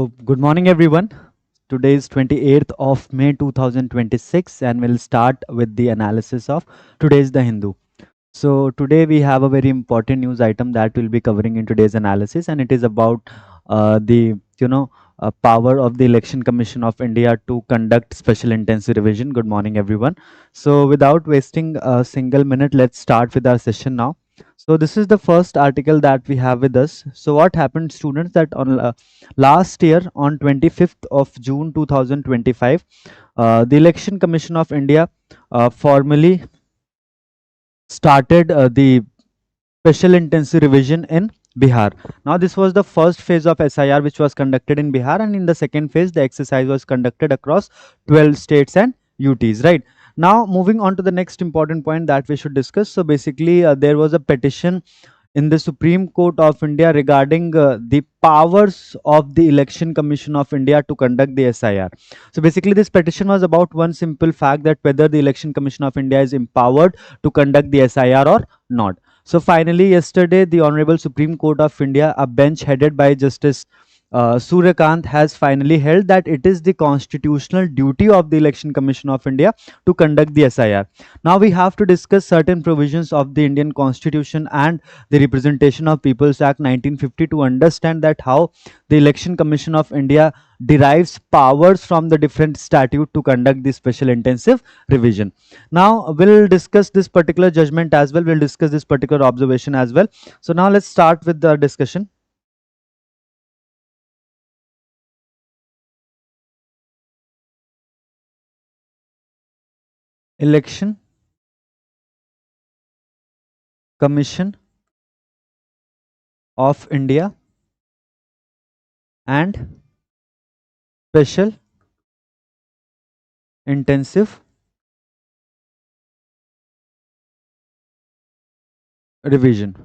Good morning, everyone. Today is 28th of May 2026, and we'll start with the analysis of today's The Hindu. So, today we have a very important news item that we'll be covering in today's analysis, and it is about the power of the Election Commission of India to conduct special intensive revision. Good morning, everyone. So, without wasting a single minute, let's start with our session now. So this is the first article that we have with us. So what happened, students, that on last year on 25th of June 2025, the Election Commission of India formally started the special intensive revision in Bihar. Now this was the first phase of SIR which was conducted in Bihar, and in the second phase the exercise was conducted across 12 states and UTs, right? Now moving on to the next important point that we should discuss. So basically there was a petition in the Supreme Court of India regarding the powers of the Election Commission of India to conduct the SIR. So basically this petition was about one simple fact, that whether the Election Commission of India is empowered to conduct the SIR or not. So finally yesterday the Honorable Supreme Court of India, a bench headed by Justice Suryakant, has finally held that it is the constitutional duty of the Election Commission of India to conduct the SIR. Now we have to discuss certain provisions of the Indian Constitution and the Representation of People's Act 1950 to understand that how the Election Commission of India derives powers from the different statute to conduct the special intensive revision. Now we'll discuss this particular judgment as well. We'll discuss this particular observation as well. So now let's start with the discussion. Election Commission of India and special intensive revision.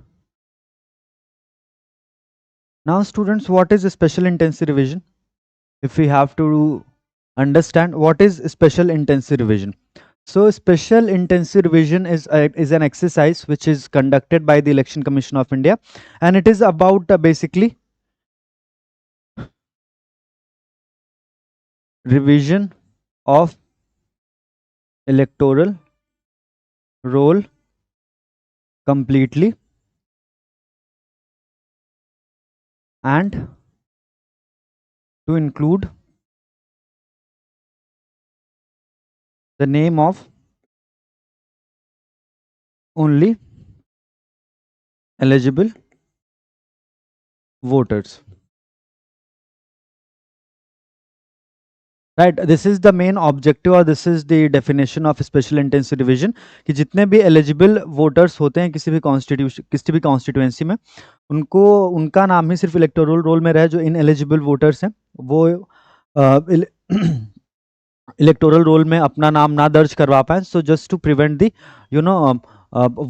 Now students, what is a special intensive revision? If we have to understand what is special intensive revision. So special intensive revision is an exercise which is conducted by the Election Commission of India, and it is about basically revision of electoral roll completely and to include the name of only eligible voters. Right, this is the main objective, or this is the definition of special intensive revision, कि जितने भी eligible voters होते हैं किसी भी constituency में, उनको उनका नाम ही सिर्फ electoral roll में रहे. जो ineligible voters हैं वो इलेक्टोरल रोल में अपना नाम ना दर्ज करवा पाए. So just to prevent the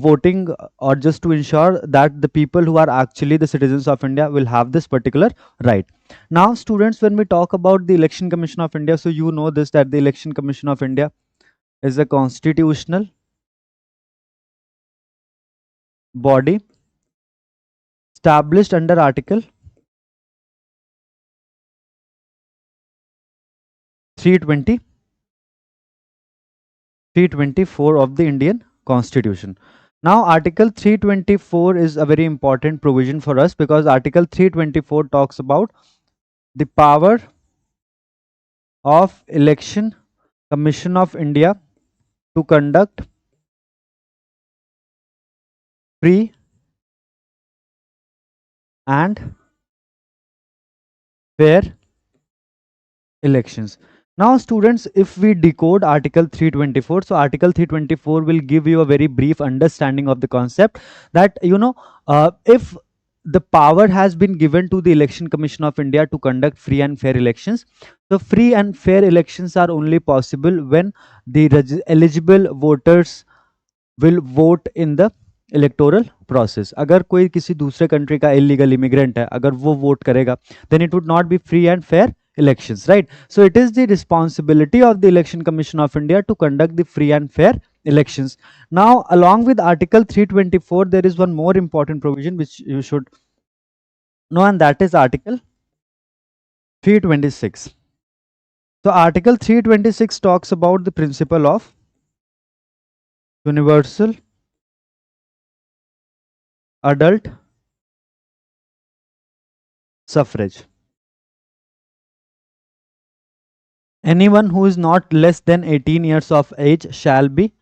voting, or just to ensure that the people who are actually the citizens of India will have this particular right. Now students, when we talk about the Election Commission of India, so you know this, that the Election Commission of India is a constitutional body established under Article 324 of the Indian Constitution. Now Article 324 is a very important provision for us, because Article 324 talks about the power of Election Commission of India to conduct free and fair elections. Now students, if we decode Article 324, so Article 324 will give you a very brief understanding of the concept, that if the power has been given to the Election Commission of India to conduct free and fair elections, so free and fair elections are only possible when the eligible voters will vote in the electoral process. अगर कोई किसी दूसरे country का illegal immigrant है, अगर वो vote करेगा, then it would not be free and fair elections, right? So it is the responsibility of the Election Commission of India to conduct the free and fair elections. Now along with Article 324, there is one more important provision which you should know, and that is Article 326. So Article 326 talks about the principle of universal adult suffrage. Anyone who is not less than 18 years of age shall be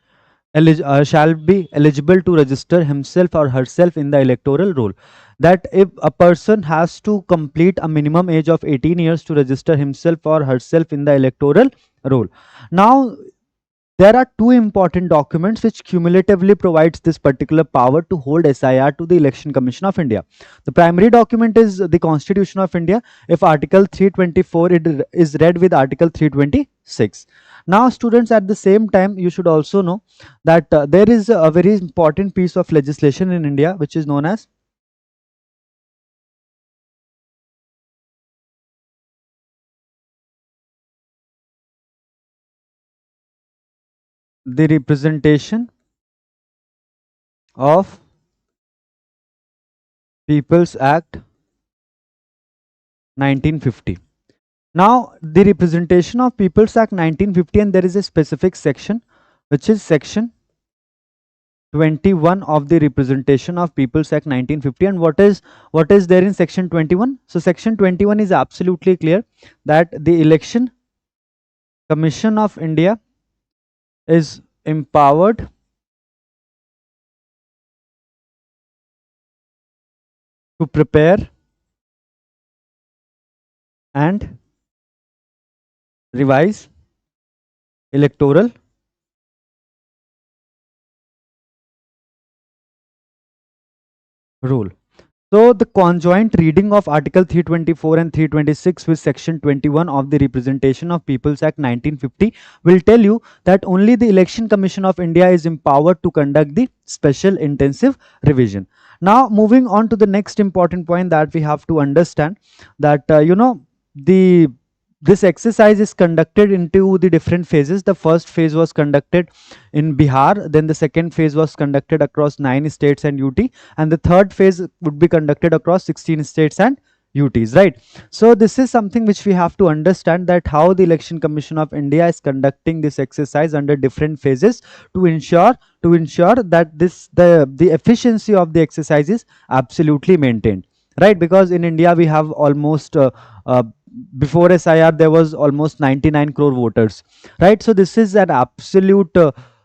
eligible to register himself or herself in the electoral roll. That if a person has to complete a minimum age of 18 years to register himself or herself in the electoral roll. Now, there are two important documents which cumulatively provides this particular power to hold SIR to the Election Commission of India. The primary document is the Constitution of India. If Article 324 it is read with Article 326. Now, students, at the same time, you should also know that there is a very important piece of legislation in India which is known as the Representation of People's Act 1950. Now, the Representation of People's Act 1950, and there is a specific section which is section 21 of the Representation of People's Act 1950. And what is there in section 21? So section 21 is absolutely clear that the Election Commission of India is empowered to prepare and revise electoral rule. So the conjoint reading of Article 324 and 326 with Section 21 of the Representation of People's Act 1950 will tell you that only the Election Commission of India is empowered to conduct the special intensive revision. Now, moving on to the next important point that we have to understand that the this exercise is conducted into the different phases. The first phase was conducted in Bihar, then the second phase was conducted across 9 states and UT, and the third phase would be conducted across 16 states and UTs, right? So this is something which we have to understand, that how the Election Commission of India is conducting this exercise under different phases to ensure that the efficiency of the exercise is absolutely maintained, right? Because in India we have almost uh, before SIR there was almost 99 crore voters, right? So this is an absolute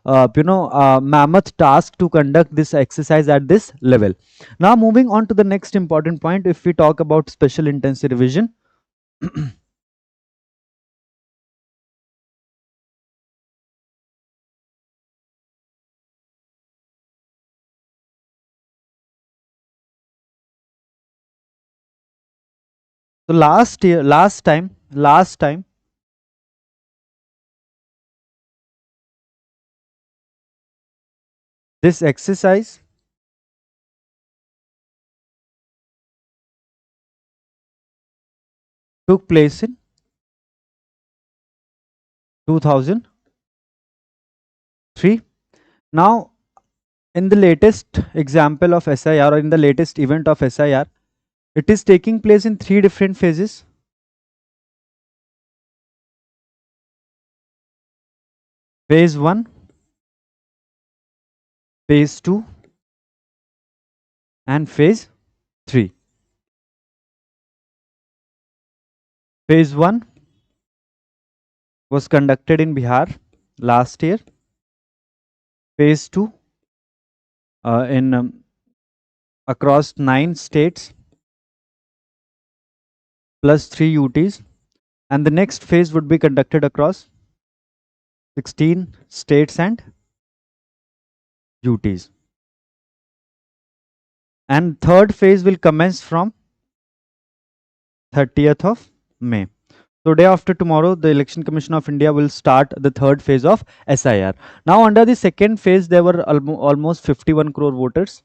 mammoth task to conduct this exercise at this level. Now, moving on to the next important point, if we talk about special intensive revision. So last time this exercise took place in 2003. Now, in the latest example of SIR, or in the latest event of SIR, it is taking place in 3 different phases. Phase 1, phase 2, and phase 3. Phase 1 was conducted in Bihar last year. Phase 2 in across 9 states plus 3 UTs, and the next phase would be conducted across 16 states and UTs. And third phase will commence from 30th of May. So day after tomorrow, the Election Commission of India will start the third phase of SIR. Now, under the second phase, there were almost 51 crore voters.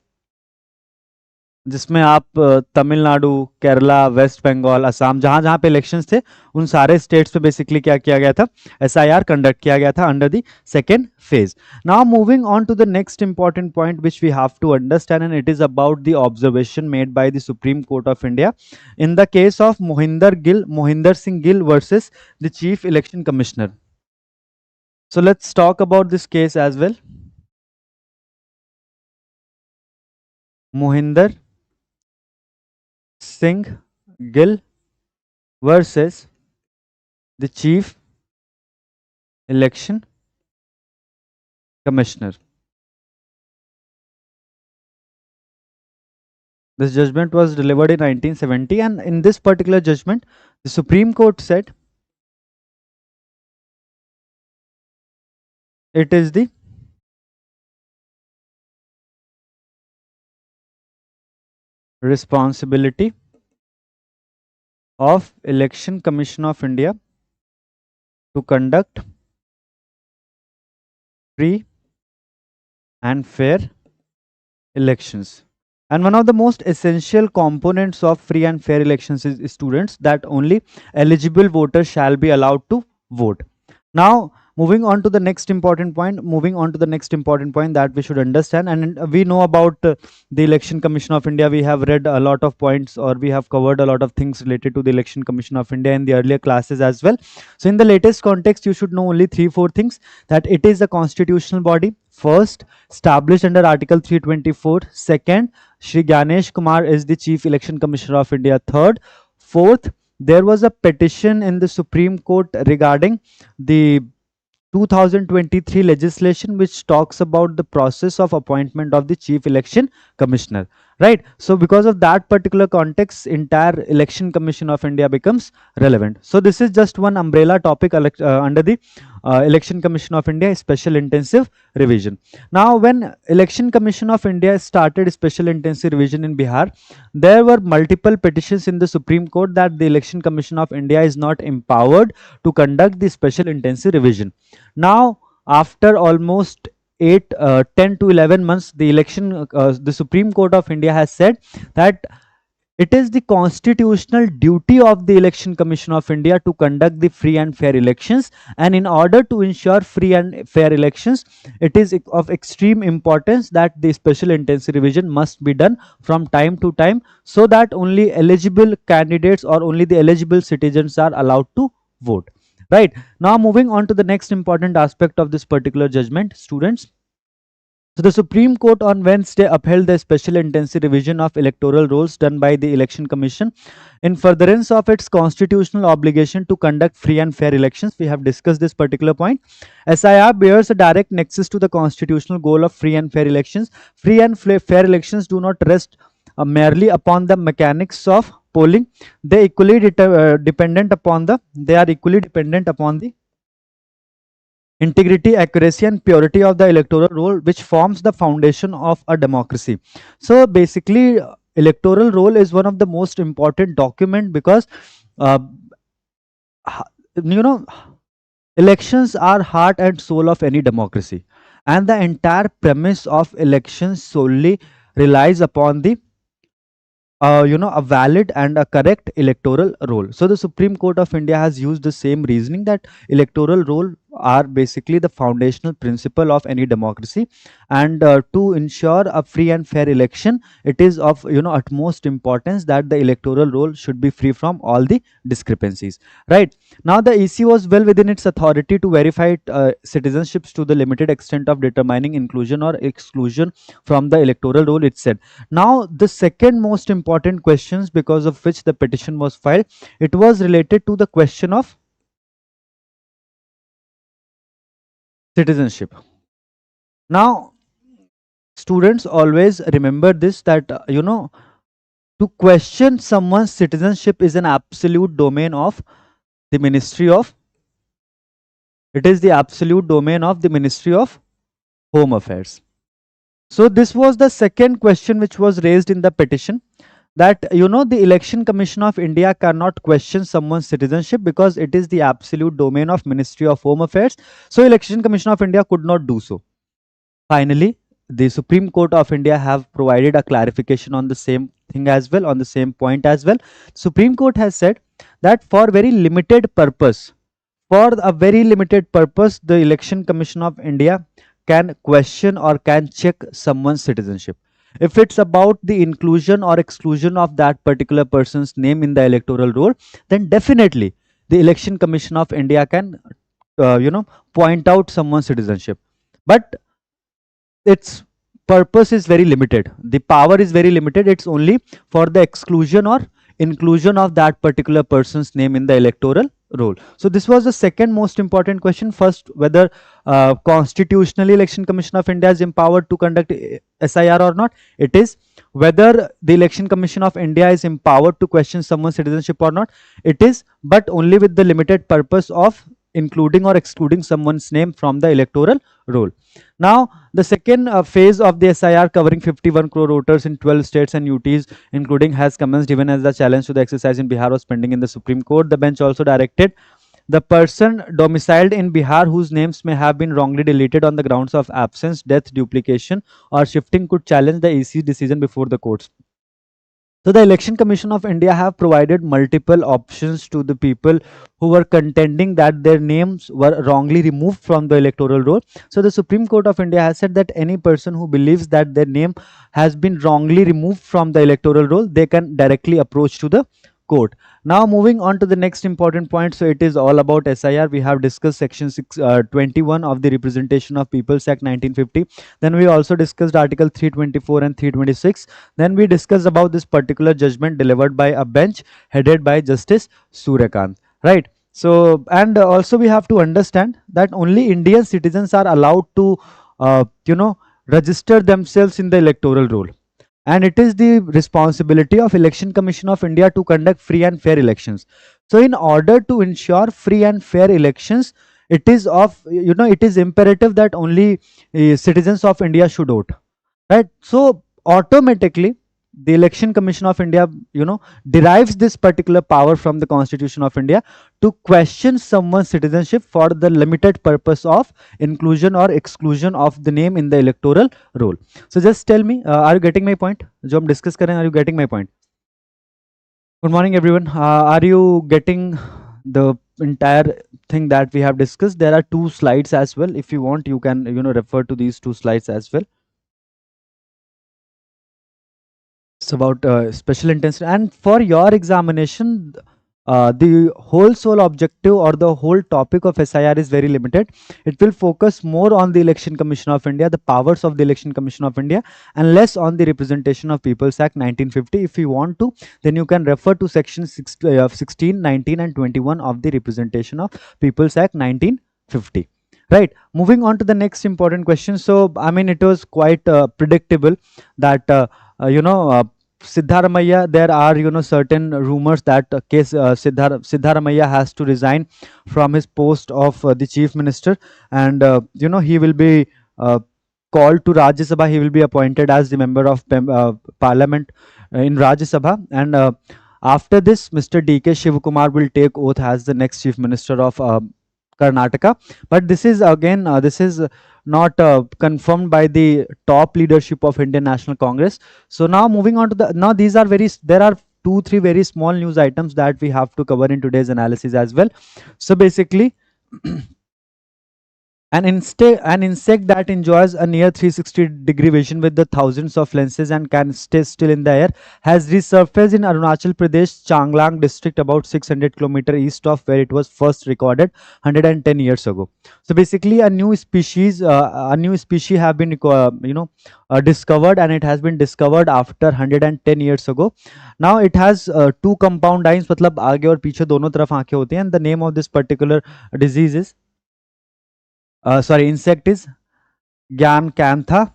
जिसमें आप Tamil Nadu, Kerala, waste Bengal, Assam, जहां जहां पे elections थे उन सारे states पे basically क्या किया गया था, एसआईआर कंडक्ट किया गया था under the second phase. Now moving on to the next important point which we have to understand, and it is about the observation made by the supreme court of India in the case of Mohinder Singh Gill versus the Chief Election Commissioner. So let's talk about this case as well. Mohinder Singh Gill versus the Chief Election Commissioner. This judgment was delivered in 1970, and in this particular judgment, the Supreme Court said it is the responsibility of Election Commission of India to conduct free and fair elections. And one of the most essential components of free and fair elections is students that only eligible voters shall be allowed to vote. Now, moving on to the next important point that we should understand, and we know about the Election Commission of India. We have read a lot of points, or we have covered a lot of things related to the Election Commission of India in the earlier classes as well. So in the latest context, you should know only 3-4 things: that it is a constitutional body, first, established under Article 324; second, Shri Ganesh Kumar is the Chief Election Commissioner of India; third, fourth, there was a petition in the Supreme Court regarding the 2023 legislation which talks about the process of appointment of the Chief Election Commissioner, right? So because of that particular context, entire Election Commission of India becomes relevant. So this is just one umbrella topic under the Election Commission of India special intensive revision. Now when Election Commission of India started special intensive revision in Bihar, there were multiple petitions in the Supreme Court that the Election Commission of India is not empowered to conduct the special intensive revision. Now, after almost 10 to 11 months, the Supreme Court of India has said that it is the constitutional duty of the Election Commission of India to conduct the free and fair elections, and in order to ensure free and fair elections, it is of extreme importance that the special intensive revision must be done from time to time, so that only eligible candidates or only the eligible citizens are allowed to vote. Right. Now moving on to the next important aspect of this particular judgment, students. So the Supreme Court on Wednesday upheld the special intensive revision of electoral rolls done by the Election Commission in furtherance of its constitutional obligation to conduct free and fair elections. We have discussed this particular point. SIR bears a direct nexus to the constitutional goal of free and fair elections. Free and fair elections do not rest merely upon the mechanics of polling. They are dependent upon the integrity, accuracy, and purity of the electoral roll, which forms the foundation of a democracy. So basically, electoral roll is one of the most important document because uh, you know elections are heart and soul of any democracy, and the entire premise of elections solely relies upon the a valid and a correct electoral roll. So the Supreme Court of India has used the same reasoning that electoral roll are basically the foundational principle of any democracy, and to ensure a free and fair election, it is of utmost importance that the electoral roll should be free from all the discrepancies. Right. Now the EC was well within its authority to verify citizenships to the limited extent of determining inclusion or exclusion from the electoral roll, it said. Now the second most important questions because of which the petition was filed, it was related to the question of citizenship. Now students always remember this, that to question someone's citizenship is an absolute domain of the Ministry of Home Affairs. So this was the second question which was raised in the petition, that the Election Commission of India cannot question someone's citizenship because it is the absolute domain of Ministry of Home Affairs. So Election Commission of India could not do so. Finally, the Supreme Court of India have provided a clarification on the same thing as well, on the same point as well. Supreme Court has said that for very limited purpose, for a very limited purpose, the Election Commission of India can question or can check someone's citizenship. If it's about the inclusion or exclusion of that particular person's name in the electoral roll, then definitely the Election Commission of India can, point out someone's citizenship. But its purpose is very limited. The power is very limited. It's only for the exclusion or inclusion of that particular person's name in the electoral roll. So this was the second most important question. First, whether constitutionally Election Commission of India is empowered to conduct SIR or not. It is. Whether the Election Commission of India is empowered to question someone's citizenship or not. It is, but only with the limited purpose of including or excluding someone's name from the electoral roll. Now, the second phase of the SIR covering 51 crore voters in 12 states and UTs, including, has commenced even as the challenge to the exercise in Bihar was pending in the Supreme Court. The bench also directed the person domiciled in Bihar whose names may have been wrongly deleted on the grounds of absence, death, duplication, or shifting could challenge the EC's decision before the courts. So the Election Commission of India have provided multiple options to the people who were contending that their names were wrongly removed from the electoral roll. So the Supreme Court of India has said that any person who believes that their name has been wrongly removed from the electoral roll, they can directly approach to the court. Now moving on to the next important point. So it is all about SIR. We have discussed section 21 of the Representation of Peoples Act 1950. Then we also discussed article 324 and 326. Then we discussed about this particular judgment delivered by a bench headed by Justice Suryakant, right? So, and also we have to understand that only Indian citizens are allowed to register themselves in the electoral roll, and it is the responsibility of Election Commission of India to conduct free and fair elections. So in order to ensure free and fair elections, it is of, it is imperative that only citizens of India should vote, right? So automatically the Election Commission of India derives this particular power from the Constitution of India to question someone's citizenship for the limited purpose of inclusion or exclusion of the name in the electoral roll. So just tell me, are you getting my point? जो हम discuss कर रहे हैं, are you getting my point? Good morning everyone. Are you getting the entire thing that we have discussed? There are two slides as well. If you want, you can refer to these two slides as well. It's about special intensity, and for your examination the whole sole objective or the whole topic of SIR is very limited. It will focus more on the Election Commission of India, the powers of the Election Commission of India, and less on the Representation of Peoples Act 1950. If you want to, then you can refer to section 16, 19 and 21 of the Representation of Peoples Act 1950. Right, moving on to the next important question. So I mean, it was quite predictable that Siddharamaiah, there are certain rumors that Siddharamaiah has to resign from his post of the chief minister, and he will be called to Rajya Sabha. He will be appointed as the member of parliament in Rajya Sabha, and after this Mr. DK Shivakumar will take oath as the next chief minister of Karnataka. But this is again this is not confirmed by the top leadership of Indian National Congress. So now moving on to these are there are 2-3 very small news items that we have to cover in today's analysis as well. So basically an insect that enjoys a near 360-degree vision with the thousands of lenses and can stay still in the air has resurfaced in Arunachal Pradesh, Changlang district, about 600 km east of where it was first recorded 110 years ago. So basically a new species have been discovered, and it has been discovered after 110 years ago. Now it has two compound eyes, मतलब आगे और पीछे दोनों तरफ आंखें होती हैं, and the name of this particular disease is insect is Gyancantha,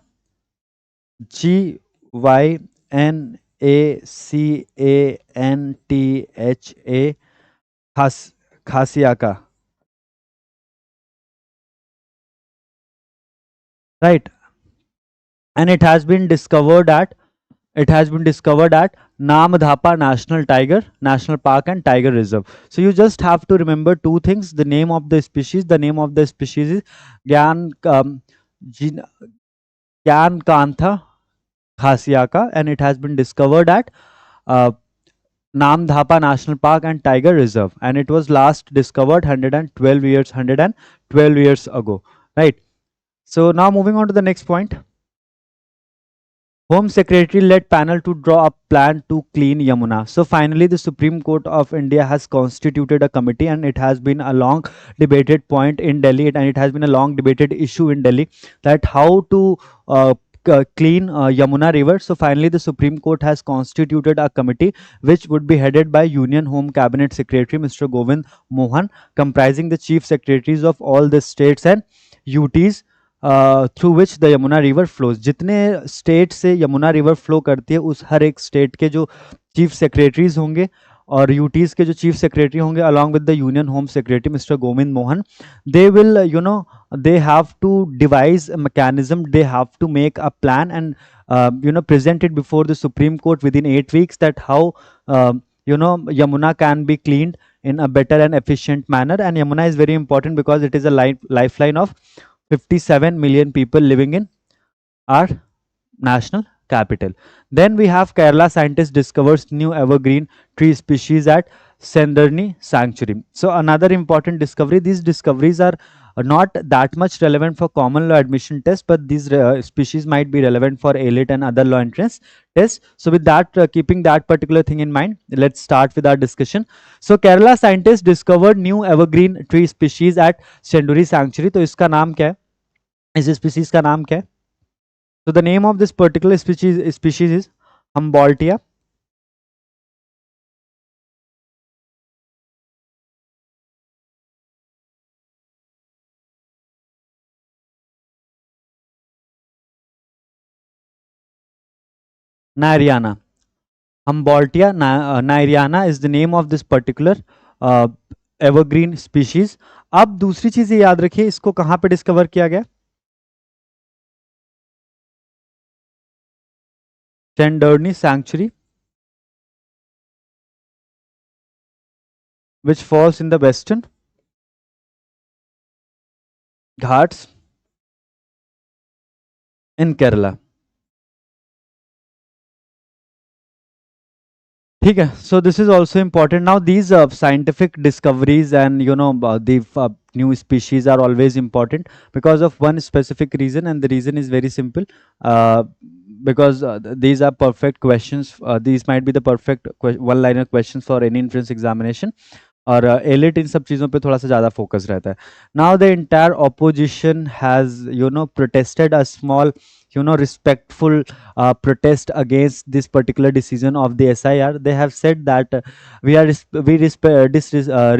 Gynancantha, khasiaka, right? And it has been discovered at Namdhapa National Park and Tiger Reserve. So you just have to remember two things: the name of the species. The name of the species is Can Kantha Khasiaka, and it has been discovered at uh, Namdhapa National Park and Tiger Reserve, and it was last discovered 112 years ago. Right. So now moving on to the next point. Home Secretary led panel to draw a plan to clean Yamuna. So finally, the Supreme Court of India has constituted a committee, and it has been a long debated point in Delhi, and it has been a long debated issue in Delhi that how to uh, clean Yamuna River. So finally, the Supreme Court has constituted a committee which would be headed by Union Home Cabinet Secretary Mr. Govind Mohan, comprising the chief secretaries of all the states and UTs through which the Yamuna river flows. जितने state से Yamuna river flow करती है उस हर एक state के जो chief secretaries होंगे और यूटीज के जो चीफ सेक्रेटरी होंगे along with the union home secretary mister Govind Mohan, they will they have to devise a mechanism, they have to make a plan and present it before the Supreme Court within 8 weeks that how uh, Yamuna can be cleaned in a better and efficient manner. And Yamuna is very important because it is a lifeline of 57 million people living in our national capital. Then we have Kerala scientist discovers new evergreen tree species at Sendarni Sanctuary. So another important discovery. These discoveries are not that much relevant for common law admission tests, but these species might be relevant for AILET and other law entrance tests. So with that, keeping that particular thing in mind, let's start with our discussion. So Kerala scientists discovered new evergreen tree species at Senduri Sanctuary. तो इसका नाम क्या है? इस species का नाम क्या है? So the name of this particular species is Humboldtia nairiana. Humboldtia nairiana is the name of this particular uh, evergreen species. अब दूसरी चीज ये याद रखिए, इसको कहां पे डिस्कवर किया गया? Chanderney Sanctuary, which falls in the Western Ghats in Kerala. ठीक है, so this is also important. Now these scientific discoveries and the new species are always important because of one specific reason, and the reason is very simple. uh, because these are perfect questions, these might be the perfect one liner questions for any entrance examination, और elite इन सब चीज़ों पे थोड़ा सा ज़्यादा focus रहता है. Now the entire opposition has protested a small respectful protest against this particular decision of the SIR. They have said that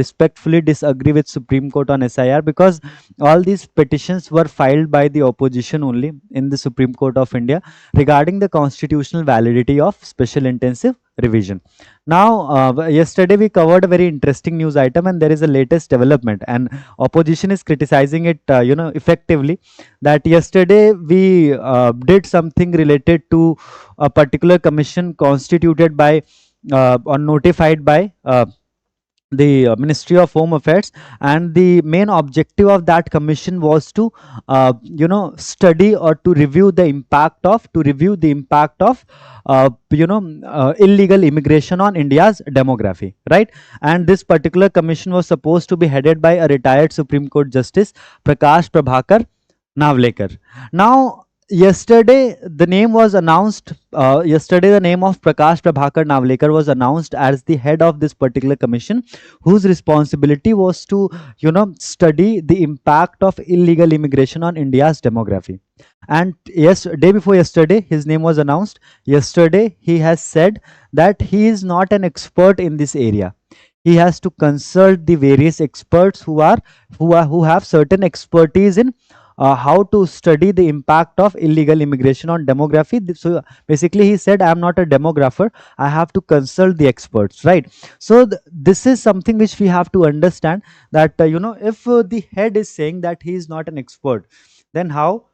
respectfully disagree with Supreme Court on SIR because all these petitions were filed by the opposition only in the Supreme Court of India regarding the constitutional validity of special intensive revision. Now, yesterday we covered a very interesting news item, and there is a latest development, and opposition is criticizing it, effectively. That yesterday we did something related to a particular commission constituted by or notified by the Ministry of Home Affairs, and the main objective of that commission was to study or to review the impact of illegal immigration on India's demography, right? And this particular commission was supposed to be headed by a retired Supreme Court Justice Prakash Prabhakar Navlekar. Now, yesterday the name was announced. Yesterday, the name of Prakash Prabhakar Navlekar was announced as the head of this particular commission, whose responsibility was to, study the impact of illegal immigration on India's demography. And yes, day before yesterday, his name was announced. Yesterday, he has said that he is not an expert in this area. He has to consult the various experts who have certain expertise in how to study the impact of illegal immigration on demography. So basically he said, I am not a demographer, I have to consult the experts, right? So this is something which we have to understand, that if the head is saying that he is not an expert, then how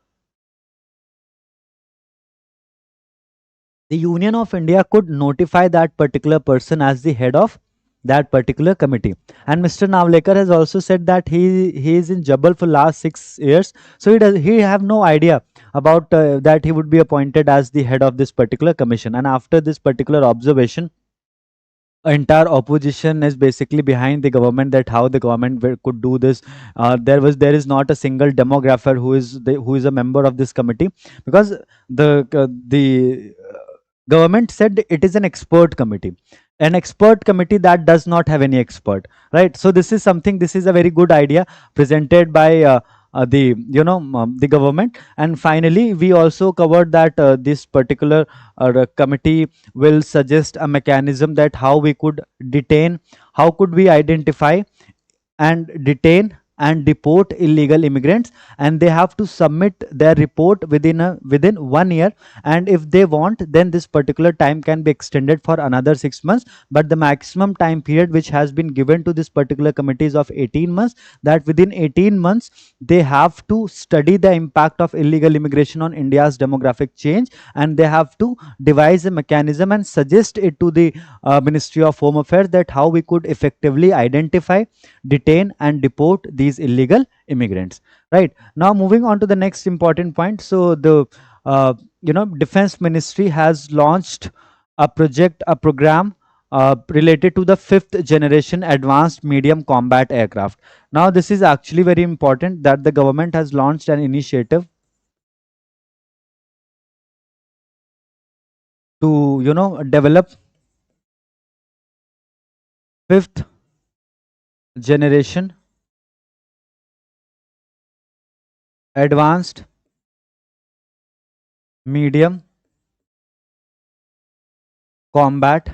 the Union of India could notify that particular person as the head of that particular committee. And Mr. Navlekar has also said that he is in Jabal for last 6 years, so he have no idea about that he would be appointed as the head of this particular commission. And after this particular observation, entire opposition is basically behind the government, that how the government could do this. There is not a single demographer who is a member of this committee, because the government said it is an expert committee, an expert committee that does not have any expert, right? So this is something, this is a very good idea presented by the government. And finally, we also covered that this particular committee will suggest a mechanism that how we could detain, how could we identify and detain and deport illegal immigrants, and they have to submit their report within 1 year. And if they want, then this particular time can be extended for another 6 months, but the maximum time period which has been given to this particular committee is of 18 months, that within 18 months they have to study the impact of illegal immigration on India's demographic change, and they have to devise a mechanism and suggest it to the Ministry of Home Affairs, that how we could effectively identify, detain and deport these illegal immigrants. Right, now moving on to the next important point. So the defense ministry has launched a program related to the fifth generation advanced medium combat aircraft. Now this is actually very important, that the government has launched an initiative to develop fifth generation advanced medium combat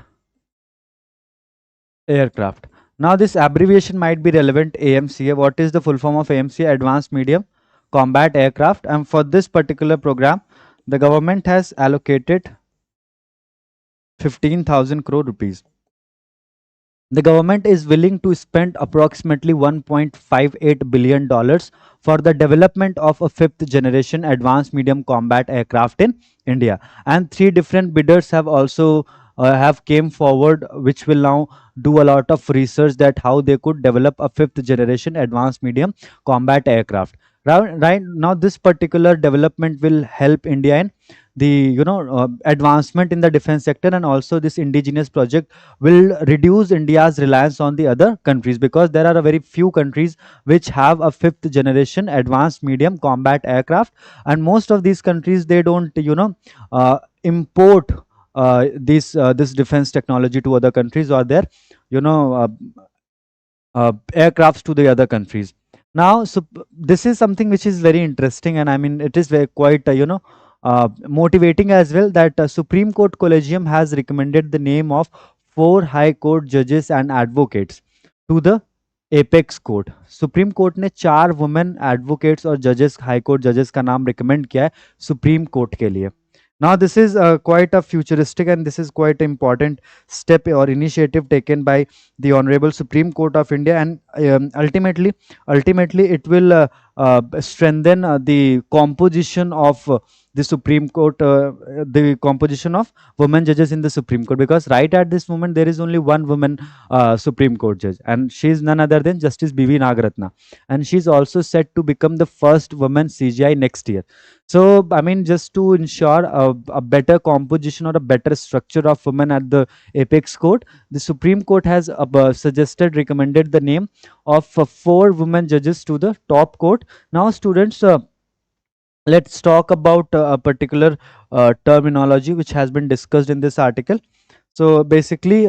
aircraft. Now, this abbreviation might be relevant. AMCA. What is the full form of AMCA? Advanced Medium Combat Aircraft. And for this particular program, the government has allocated 15,000 crore rupees. The government is willing to spend approximately $1.58 billion for the development of a fifth generation advanced medium combat aircraft in India. And three different bidders have also have came forward, which will now do a lot of research that how they could develop a fifth generation advanced medium combat aircraft. Right now, this particular development will help India in the advancement in the defense sector, and also this indigenous project will reduce India's reliance on the other countries, because there are a very few countries which have a fifth generation advanced medium combat aircraft, and most of these countries, they don't import this defense technology to other countries, or their you know uh, aircrafts to the other countries. Now, so this is something which is very interesting, and I mean it is very quite motivating as well, that Supreme Court Collegium has recommended the name of four High Court judges and advocates to the apex court. Supreme court ने 4 women advocates और जजेस, high court जजेस का नाम recommend किया है supreme court के लिए. Now this is quite a futuristic, and this is quite an important step or initiative taken by the Honorable Supreme Court of India, and ultimately it will strengthen the composition of the Supreme Court, the composition of women judges in the Supreme Court, because right at this moment there is only one woman Supreme Court judge, and she is none other than Justice B.V. Nagaratna, and she is also set to become the first woman CGI next year. So, I mean, just to ensure a better composition or a better structure of women at the apex court, the Supreme Court has recommended the name of 4 women judges to the top court. Now, students, let's talk about a particular terminology which has been discussed in this article. So, basically,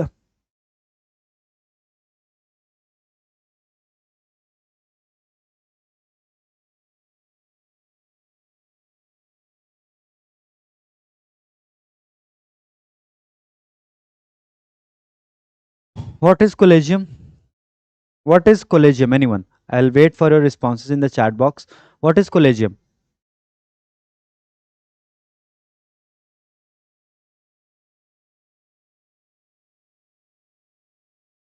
what is collegium? What is collegium? Anyone? I'll wait for your responses in the chat box. What is collegium?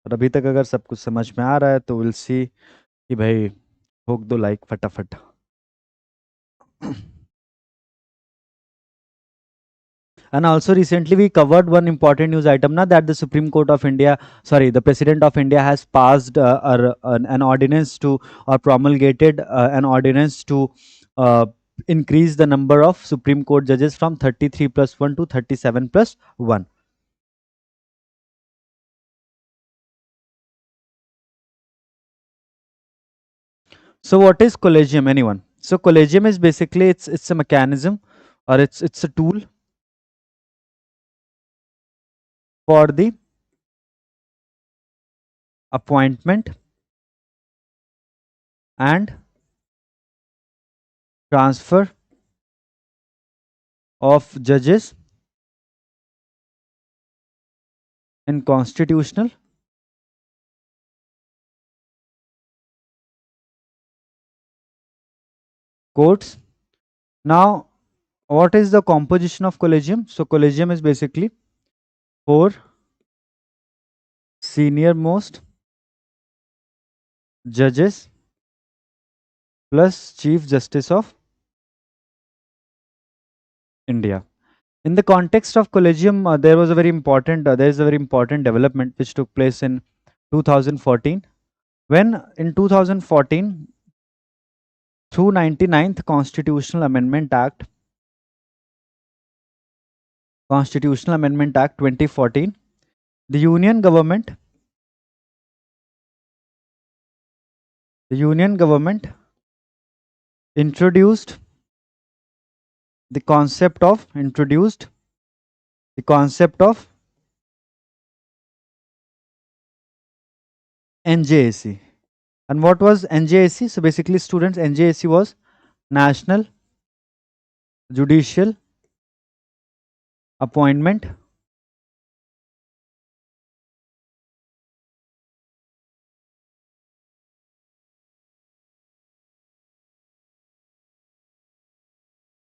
और अभी तक अगर सब कुछ समझ में आ रहा है तो विल सी कि भाई ठोक दो लाइक फटाफट. And also recently we covered one important news item now, that the Supreme Court of India, sorry, the President of India has passed an ordinance to, or promulgated an ordinance to uh, increase the number of Supreme Court judges from 33 plus 1 to 37 plus 1. So what is collegium, anyone? So collegium is basically, it's a mechanism, or it's a tool for the appointment and transfer of judges in constitutional courts. Now, what is the composition of collegium? So collegium is basically four senior most judges plus Chief Justice of India. In the context of collegium, there is a very important development which took place in 2014, when in 2014, through 99th Constitutional Amendment Act 2014, the Union government introduced introduced the concept of NJAC. And what was NJAC? So basically, students, NJAC was National Judicial Appointment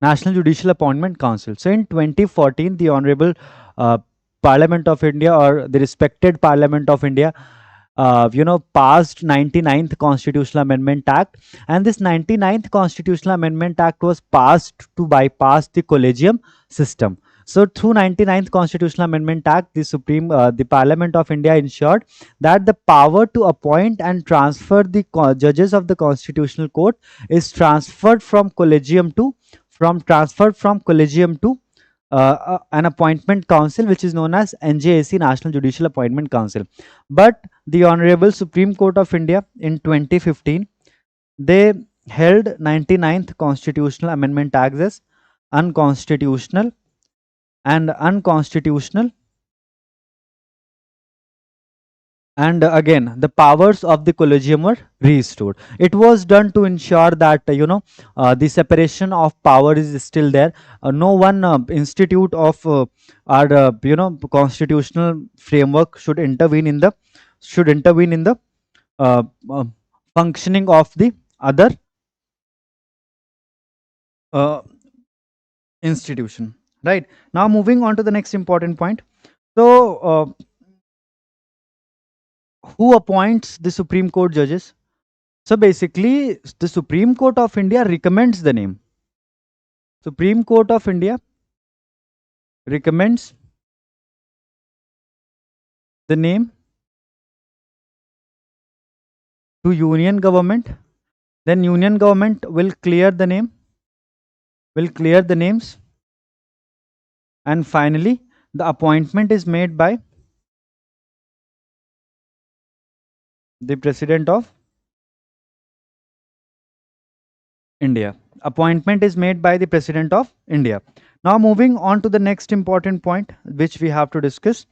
National Judicial Appointment Council. So in 2014, the Honorable uh, Parliament of India, or the respected Parliament of India, passed 99th Constitutional Amendment Act, and this 99th Constitutional Amendment Act was passed to bypass the collegium system. So through 99th Constitutional Amendment Act, the Parliament of India ensured that the power to appoint and transfer the judges of the Constitutional Court is transferred from collegium to an appointment council, which is known as NJAC, National Judicial Appointment Council. But the Honorable Supreme Court of India in 2015, they held 99th Constitutional Amendment Act as unconstitutional, and again the powers of the collegium were restored. It was done to ensure that the separation of power is still there. No one institute of our constitutional framework should intervene in the uh, uh, functioning of the other uh, institution. Right, now moving on to the next important point. So who appoints the Supreme Court judges? So basically, the Supreme Court of India recommends the name. Supreme Court of India recommends the name to Union government. Then Union government will clear the names, and finally the appointment is made by the President of India. Appointment is made by the President of India. Now moving on to the next important point which we have to discuss.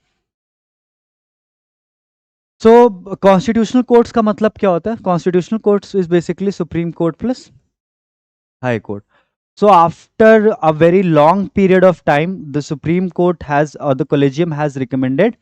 So constitutional courts का मतलब क्या होता है? Constitutional courts is basically Supreme Court plus High Court. So after a very long period of time, the Supreme Court has, or the collegium has recommended,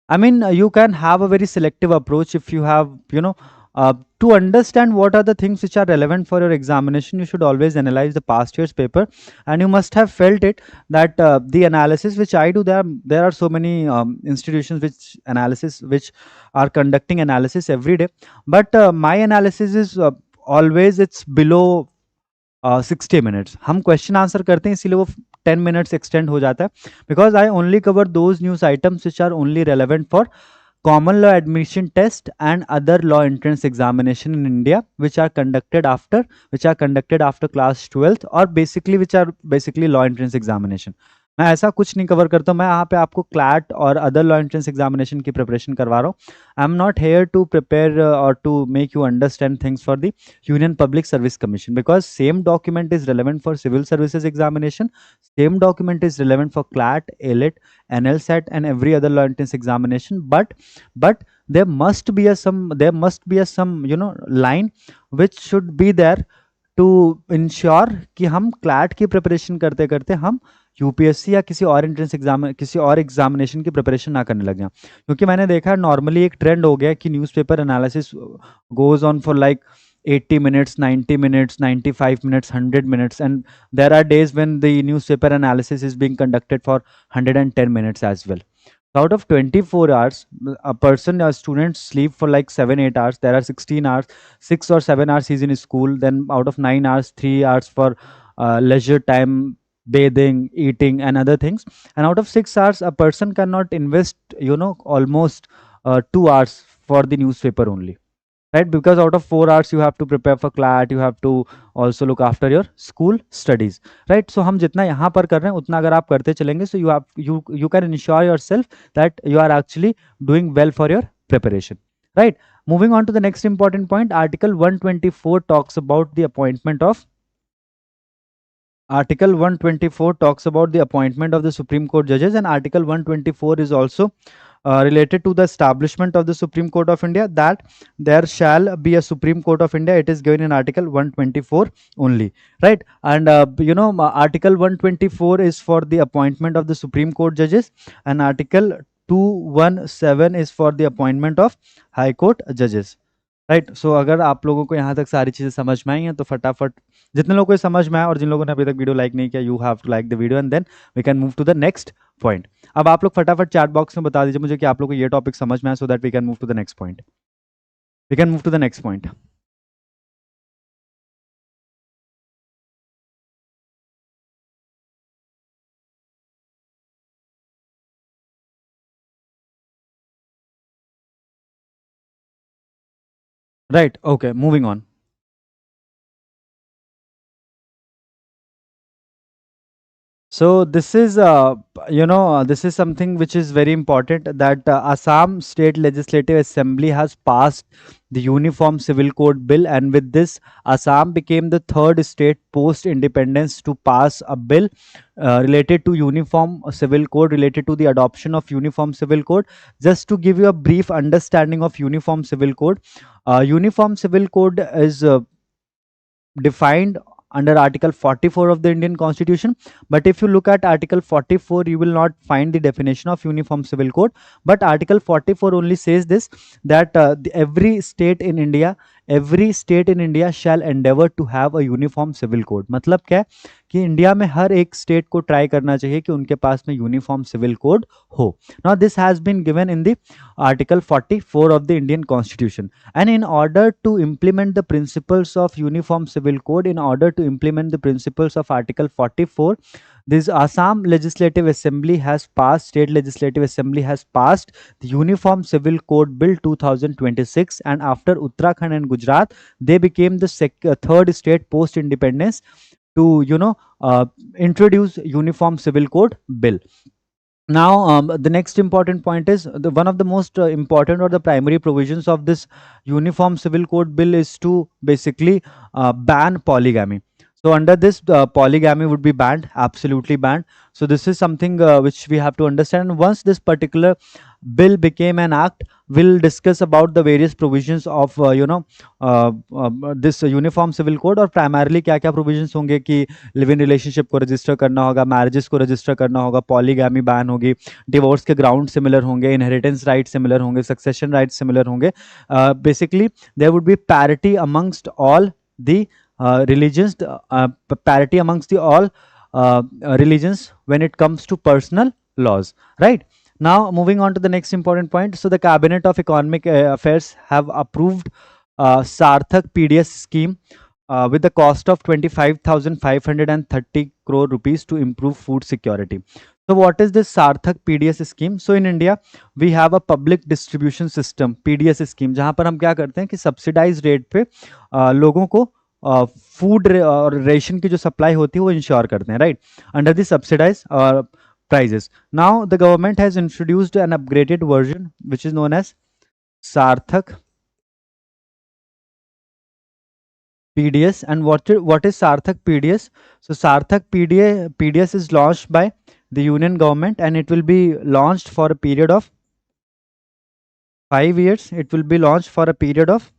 I mean, you can have a very selective approach if you have, to understand what are the things which are relevant for your examination. You should always analyze the past year's paper, and you must have felt it that the analysis which I do, there are so many institutions which are conducting analysis every day, but my analysis is always, it's below 60 minutes हम question answer करते हैं, इसीलिए वो 10 minutes extend हो जाता है, because I only cover those news items which are only relevant for common law admission test and other law entrance examination in India which are conducted after class 12th or basically which are basically law entrance examination. मैं ऐसा कुछ नहीं cover करता हूँ, मैं यहाँ पे आपको क्लैट और अदर लॉ एंट्रेंस एग्जामिनेशन की प्रिपरेशन करवा रहा हूँ. I am not here to prepare और to make you understand things for the union public service commission, because same document is relevant for civil services examination, same document is relevant for CLAT, AILET, NLSAT and every other law entrance examination, but there must be a some line which should be there to ensure कि हम CLAT की preparation करते करते हम UPSC या किसी और examination की प्रिपरेशन ना करने लग जाएं. क्योंकि मैंने देखा है नॉर्मली एक ट्रेंड हो गया है कि newspaper analysis goes on for like 80 minutes, 90 minutes, 95 minutes, 100 minutes, and there are days when the newspaper analysis is being conducted for 110 minutes as well. Out of 24 hours, a student sleep for like 7 8 hours. There are 16 hours, 6 or 7 hours he's in school. Then out of 9 hours, 3 hours for leisure time, bathing, eating and other things. And out of 6 hours, a person cannot invest almost 2 hours for the newspaper only, right? Because out of 4 hours you have to prepare for CLAT, you have to also look after your school studies, right? So हम जितना यहाँ पर कर रहे हैं उतना अगर आप करते चलेंगे, so you can ensure yourself that you are actually doing well for your preparation, right? Moving on to the next important point, article 124 talks about the appointment of Article 124 talks about the appointment of the Supreme Court judges, and Article 124 is also related to the establishment of the Supreme Court of India, that there shall be a Supreme Court of India. It is given in Article 124 only, right? And Article 124 is for the appointment of the Supreme Court judges, and Article 217 is for the appointment of High Court judges. Right. So अगर आप लोगों को यहाँ तक सारी चीज़ें समझ में आई हैं तो फटाफट, जितने लोगों को समझ में आया और जिन लोगों ने अभी तक वीडियो लाइक नहीं किया, you have to like the video and then we can move to the next point. अब आप लोग फटाफट चैट बॉक्स में बता दीजिए मुझे कि आप लोग को ये टॉपिक समझ में आया, so that we can move to the next point. We can move to the next point. Right. Okay, moving on. So this is something which is very important, that Assam State Legislative Assembly has passed the Uniform Civil Code Bill, and with this, Assam became the third state post-independence to pass a bill related to Uniform Civil Code, related to the adoption of Uniform Civil Code. Just to give you a brief understanding of Uniform Civil Code, Uniform Civil Code is defined under Article 44 of the Indian Constitution. But if you look at Article 44, you will not find the definition of Uniform Civil Code. But Article 44 only says this, that every state in India shall endeavor to have a uniform civil code. मतलब क्या है कि India में हर एक state को try करना चाहिए कि उनके पास में यूनिफॉर्म सिविल कोड हो. Now this has been given in the Article 44 of the Indian Constitution. And in order to implement the principles of Uniform Civil Code, in order to implement the principles of Article 44, this Assam Legislative Assembly has passed, State Legislative Assembly has passed the Uniform Civil Code Bill 2026, and after Uttarakhand and Gujarat, they became the third state post-independence to introduce Uniform Civil Code Bill. Now the next important point is, one of the most important or the primary provisions of this Uniform Civil Code Bill is to basically ban polygamy. So under this, polygamy would be banned, absolutely banned. So this is something which we have to understand. Once this particular bill became an act, we'll discuss about the various provisions of this Uniform Civil Code, और primarily क्या क्या provisions होंगे कि live in relationship को register करना होगा, marriages को register करना होगा, पॉलीगैमी बैन होगी, डिवोर्स के ग्राउंड सिमिलर होंगे, इनहेरिटेंस राइट सिमिलर होंगे, सक्सेशन राइट सिमिलर होंगे. Basically there would be parity amongst all the religions, parity amongst the all religions when it comes to personal laws, right? Now moving on to the next important point. So the Cabinet of Economic Affairs have approved Sarthak PDS scheme with the cost of 25,530 crore rupees to improve food security. So what is this Sarthak PDS scheme? So in India we have a public distribution system PDS scheme, जहाँ पर हम क्या करते हैं कि subsidise rate पे लोगों को फूड और रेशन की जो सप्लाई होती है वो इंश्योर करते हैं, right, under the subsidise prices. Now the government has introduced an upgraded version which is known as Sarthak PDS. And what is Sarthak PDS? So Sarthak PDS is launched by the union government, and it will be launched for a period of 5 years. It will be launched for a period of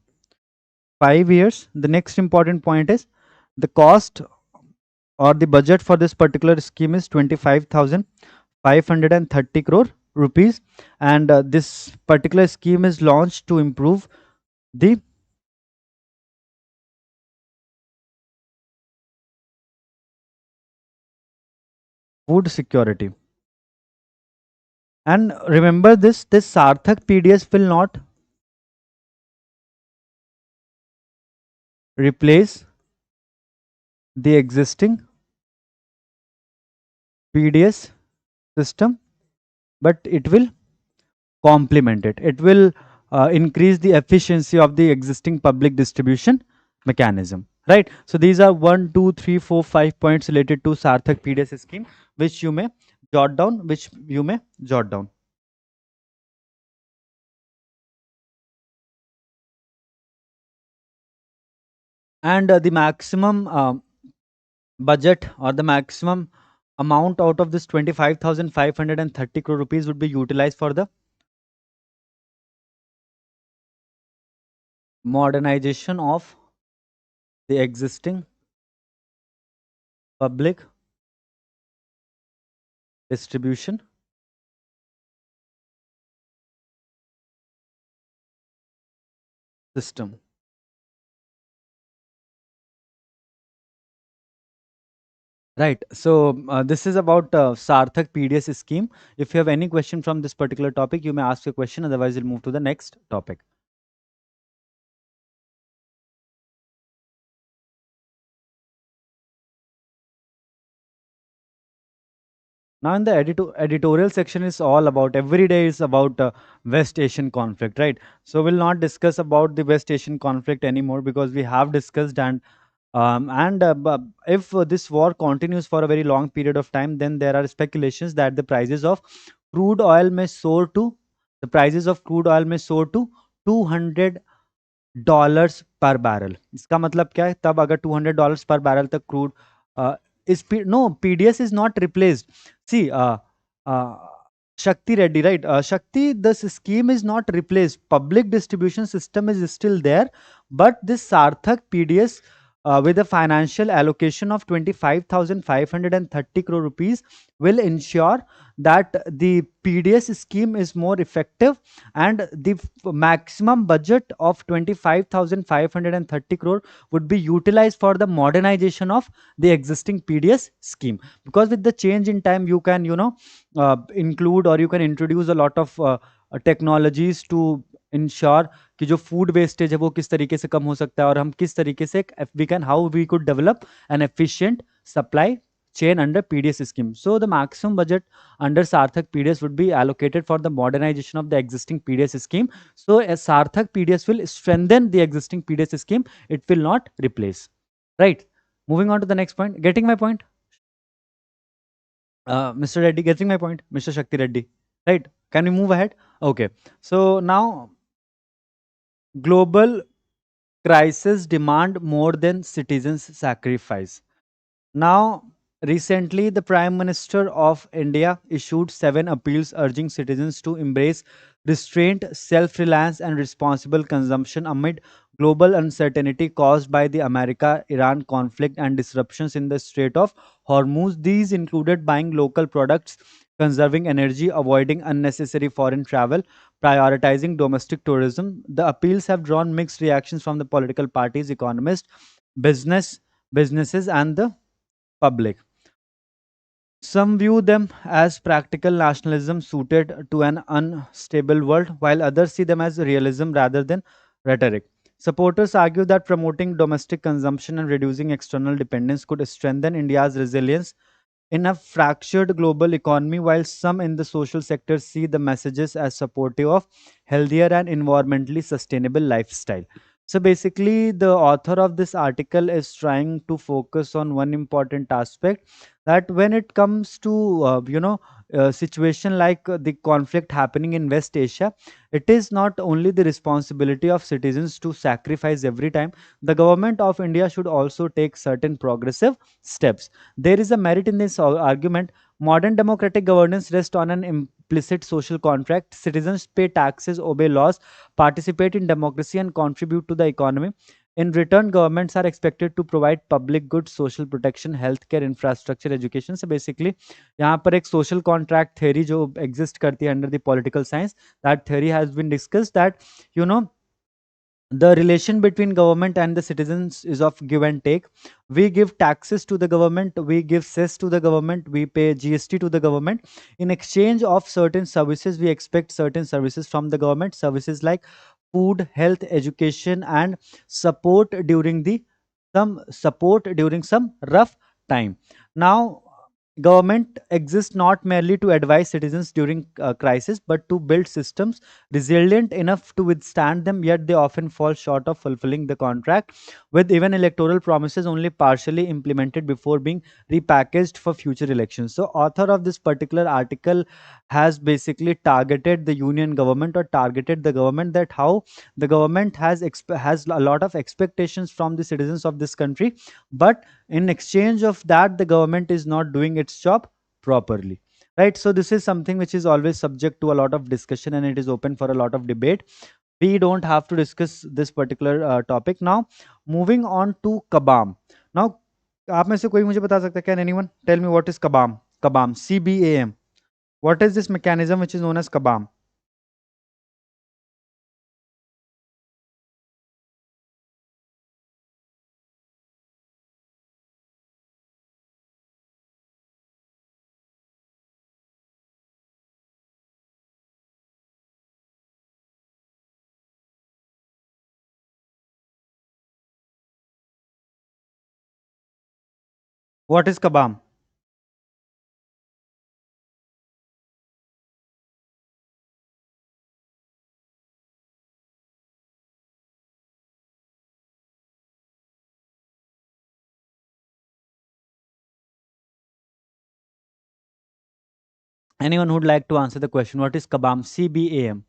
5 years. The next important point is the cost or the budget for this particular scheme is 25,530 crore rupees, and this particular scheme is launched to improve the food security. And remember this Sarthak PDS will not replace the existing PDS system, but it will complement it. It will increase the efficiency of the existing public distribution mechanism. Right. So these are 1, 2, 3, 4, 5 points related to Sarthak PDS scheme, which you may jot down, And the maximum budget or the maximum amount out of this 25,530 crore rupees would be utilized for the modernization of the existing public distribution system. Right. So this is about Sarthak PDS scheme. If you have any question from this particular topic, you may ask a question. Otherwise, we'll move to the next topic. Now, in the editorial section, is all about every day is about West Asian conflict, right? So we'll not discuss about the West Asian conflict anymore because we have discussed, and if this war continues for a very long period of time, then there are speculations that crude oil may soar to the prices of crude oil may soar to $200 per barrel. इसका मतलब क्या है? तब अगर $200 per barrel तक crude is no, PDS is not replaced. See, uh, Shakti Reddy, right? Shakti, this scheme is not replaced. Public distribution system is still there, but this Sarthak PDS with a financial allocation of 25,530 crore rupees will ensure that the PDS scheme is more effective, and the maximum budget of 25,530 crore would be utilized for the modernization of the existing PDS scheme. Because with the change in time, you can include or you can introduce a lot of technologies to ensure कि जो food wastage है वो किस तरीके से कम हो सकता है, और हम किस तरीके से we can how we could develop an efficient supply chain under PDS scheme. So the maximum budget under Sarthak PDS would be allocated for the modernization of the existing PDS scheme. So as Sarthak PDS will strengthen the existing PDS scheme, it will not replace. Right. Moving on to the next point. Getting my point? Mr. Reddy, getting my point? Mr. Shakti Reddy. Right. Can we move ahead? Okay. So now global crisis demand more than citizens sacrifice. Now, recently, the Prime Minister of India issued 7 appeals urging citizens to embrace restraint, self reliance, and responsible consumption amid global uncertainty caused by the America Iran conflict and disruptions in the Strait of Hormuz. These included buying local products, conserving energy, avoiding unnecessary foreign travel, prioritizing domestic tourism. The appeals have drawn mixed reactions from the political parties, economists, businesses, and the public. Some view them as practical nationalism suited to an unstable world, while others see them as realism rather than rhetoric. Supporters argue that promoting domestic consumption and reducing external dependence could strengthen India's resilience in a fractured global economy, while some in the social sector see the messages as supportive of healthier and environmentally sustainable lifestyle. So basically, the author of this article is trying to focus on one important aspect, that when it comes to situation like the conflict happening in West Asia, it is not only the responsibility of citizens to sacrifice every time. The government of India should also take certain progressive steps. There is a merit in this argument. Modern democratic governance rests on an implicit social contract. Citizens pay taxes, obey laws, participate in democracy, and contribute to the economy. In return, governments are expected to provide public goods, social protection, healthcare, infrastructure, education. So basically, यहाँ पर एक social contract theory जो exist करती है under the political science, that theory has been discussed, that you know the relation between government and the citizens is of give and take. We give taxes to the government, we give cess to the government, we pay GST to the government. In exchange of certain services, we expect certain services from the government, services like food, health, education, and support during the some rough time. Now, government exists not merely to advise citizens during crisis, but to build systems resilient enough to withstand them, yet they often fall short of fulfilling the contract, with even electoral promises only partially implemented before being repackaged for future elections. So, author of this particular article has basically targeted the union government, or targeted the government, that how the government has a lot of expectations from the citizens of this country, but in exchange of that, the government is not doing its job properly. Right, so this is something which is always subject to a lot of discussion, and it is open for a lot of debate. We don't have to discuss this particular topic now. Moving on to kabam. Now, आप में से कोई मुझे बता सकता है? Can anyone tell me what is kabam? Kabam, CBAM. What is this mechanism which is known as kabam? What is kabam? Anyone who'd like to answer the question? What is kabam? CBAM.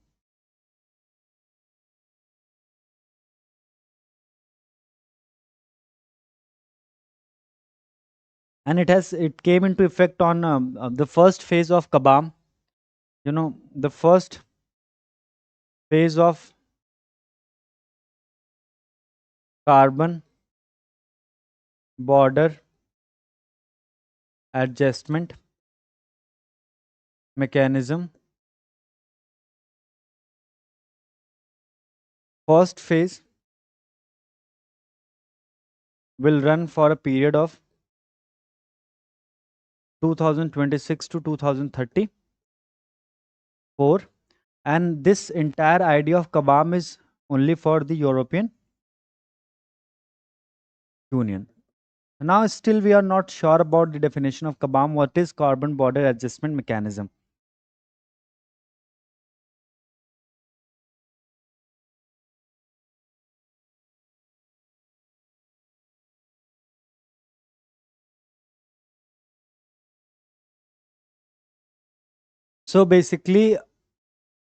And it came into effect on the first phase of kabam. The first phase of carbon border adjustment mechanism. First phase will run for a period of 2026 to 2034, and this entire idea of kabam is only for the European Union. Now, still we are not sure about the definition of kabam. What is carbon border adjustment mechanism? So basically,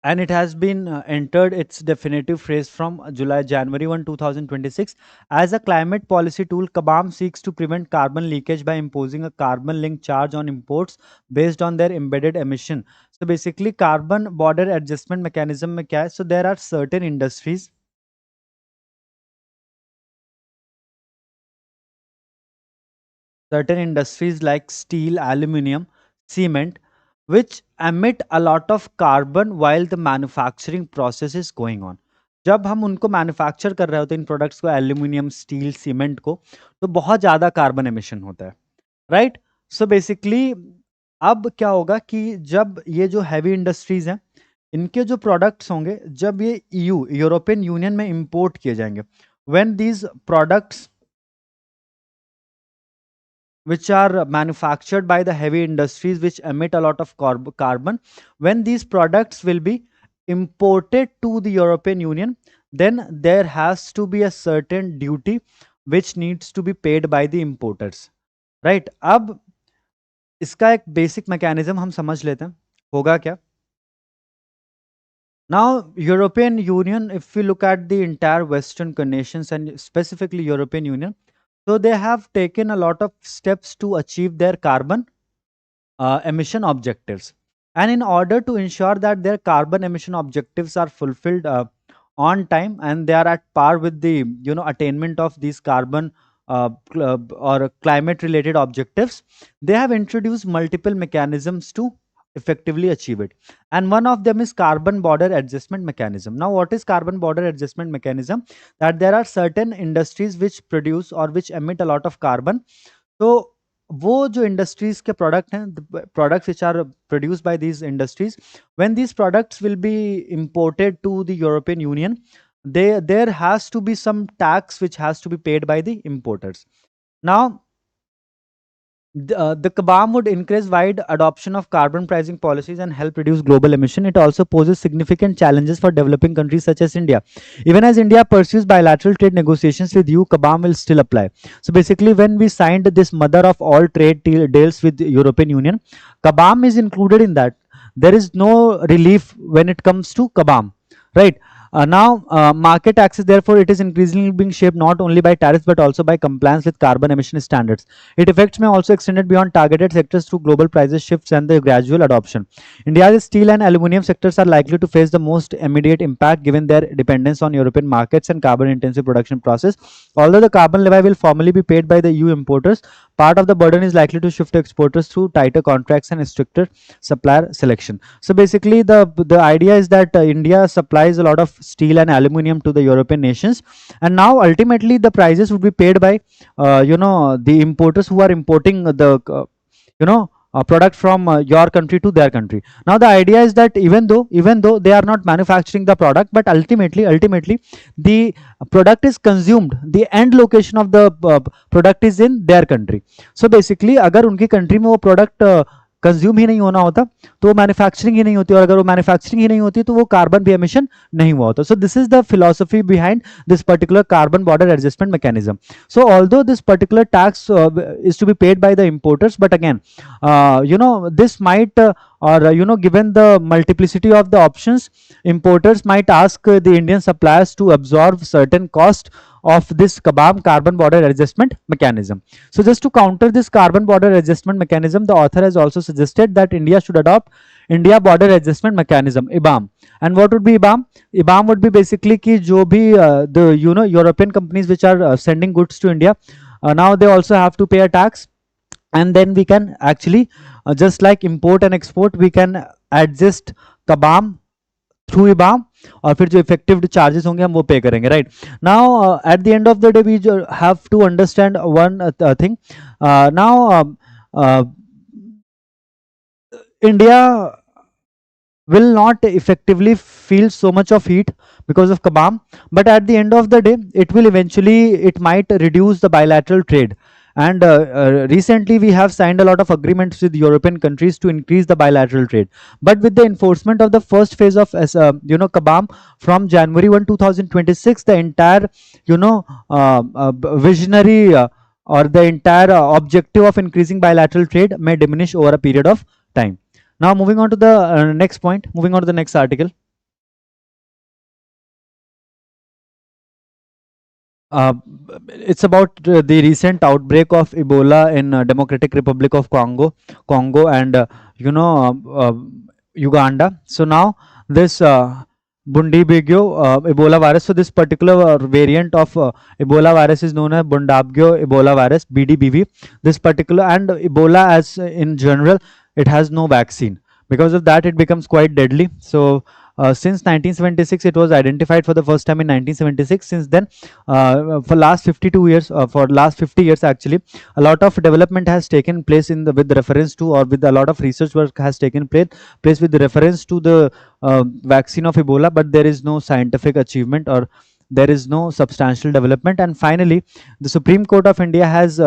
and it has been entered its definitive phrase from January 1, 2026. As a climate policy tool, kabam seeks to prevent carbon leakage by imposing a carbon linked charge on imports based on their embedded emission. So basically, carbon border adjustment mechanism में क्या है? So there are certain industries like steel, aluminum, cement, which emit a lot of carbon while the manufacturing process is going on. जब हम उनको manufacture कर रहे होते हैं इन प्रोडक्ट्स को, एल्यूमिनियम, स्टील, सीमेंट को, तो बहुत ज़्यादा कार्बन एमिशन होता है, राइट? सो बेसिकली अब क्या होगा कि जब ये जो हैवी इंडस्ट्रीज हैं, इनके जो प्रोडक्ट्स होंगे जब ये ईयू यूरोपियन यूनियन में इंपोर्ट किए जाएंगे, when these products which are manufactured by the heavy industries which emit a lot of carbon, when these products will be imported to the European Union, then there has to be a certain duty which needs to be paid by the importers, right? अब इसका एक basic mechanism हम समझ लेते हैं, होगा क्या? Now, European Union, if we look at the entire Western nations and specifically European Union, so they have taken a lot of steps to achieve their carbon emission objectives. And in order to ensure that their carbon emission objectives are fulfilled on time and they are at par with the attainment of these carbon or climate related objectives, they have introduced multiple mechanisms to effectively achieve it. And one of them is carbon border adjustment mechanism. Now, what is carbon border adjustment mechanism? That there are certain industries which produce or which emit a lot of carbon. So वो जो industries के product हैं, products which are produced by these industries, when these products will be imported to the European Union, there has to be some tax which has to be paid by the importers. Now, the CBAM would encourage wide adoption of carbon pricing policies and help reduce global emission. It also poses significant challenges for developing countries such as India. Even as India pursues bilateral trade negotiations with EU, CBAM will still apply. So basically, when we signed this mother of all trade deals with the European Union, CBAM is included in that. There is no relief when it comes to CBAM, right? Now, market access, therefore, it is increasingly being shaped not only by tariffs but also by compliance with carbon emission standards. Its effects may also extend beyond targeted sectors through global prices shifts and the gradual adoption. India's steel and aluminium sectors are likely to face the most immediate impact given their dependence on European markets and carbon-intensive production process. Although the carbon levy will formally be paid by the EU importers, part of the burden is likely to shift to exporters through tighter contracts and stricter supplier selection. So basically, the idea is that India supplies a lot of steel and aluminium to the European nations, and now ultimately the prices would be paid by the importers who are importing the product from your country to their country. Now the idea is that even though they are not manufacturing the product, but ultimately the product is consumed, the end location of the product is in their country. So basically, अगर उनकी country में वो product consume ही नहीं होना होता तो वो manufacturing ही नहीं होती, और अगर वो मैन्युफैक्चरिंग ही नहीं होती तो वो कार्बन भी एमिशन नहीं हुआ होता. So this is the philosophy behind this particular carbon border adjustment mechanism. So although this particular tax is to be paid by the importers, but again this might or given the multiplicity of the options, importers might ask the Indian suppliers to absorb certain cost of this CBAM, carbon border adjustment mechanism. So just to counter this carbon border adjustment mechanism, the author has also suggested that India should adopt India border adjustment mechanism, IBAM. And what would be IBAM? IBAM would be basically ki jo bhi the European companies which are sending goods to India, now they also have to pay a tax, and then we can actually just like import and export, we can adjust CBAM through IBAM, और फिर जो effective charges होंगे हम वो pay करेंगे, right. Now at the end of the day we have to understand one thing. Now India will not effectively feel so much of heat because of CBAM, but at the end of the day it might reduce the bilateral trade. And recently we have signed a lot of agreements with European countries to increase the bilateral trade, but with the enforcement of the first phase of CBAM from January 1 2026, the entire visionary or the entire objective of increasing bilateral trade may diminish over a period of time. Now moving on to the next point, moving on to the next article. It's about the recent outbreak of Ebola in Democratic Republic of Congo and Uganda. So now this Bundibugyo Ebola virus. So this particular variant of Ebola virus is known as Bundibugyo Ebola virus, BDBV. This particular, and Ebola as in general, it has no vaccine. Because of that, it becomes quite deadly. So Since 1976, it was identified for the first time in 1976. Since then, for last 52 years, for last 50 years actually, a lot of development has taken place in the with reference to, or with a lot of research work has taken place with reference to the vaccine of Ebola, but there is no scientific achievement, or there is no substantial development. And finally, the Supreme Court of India has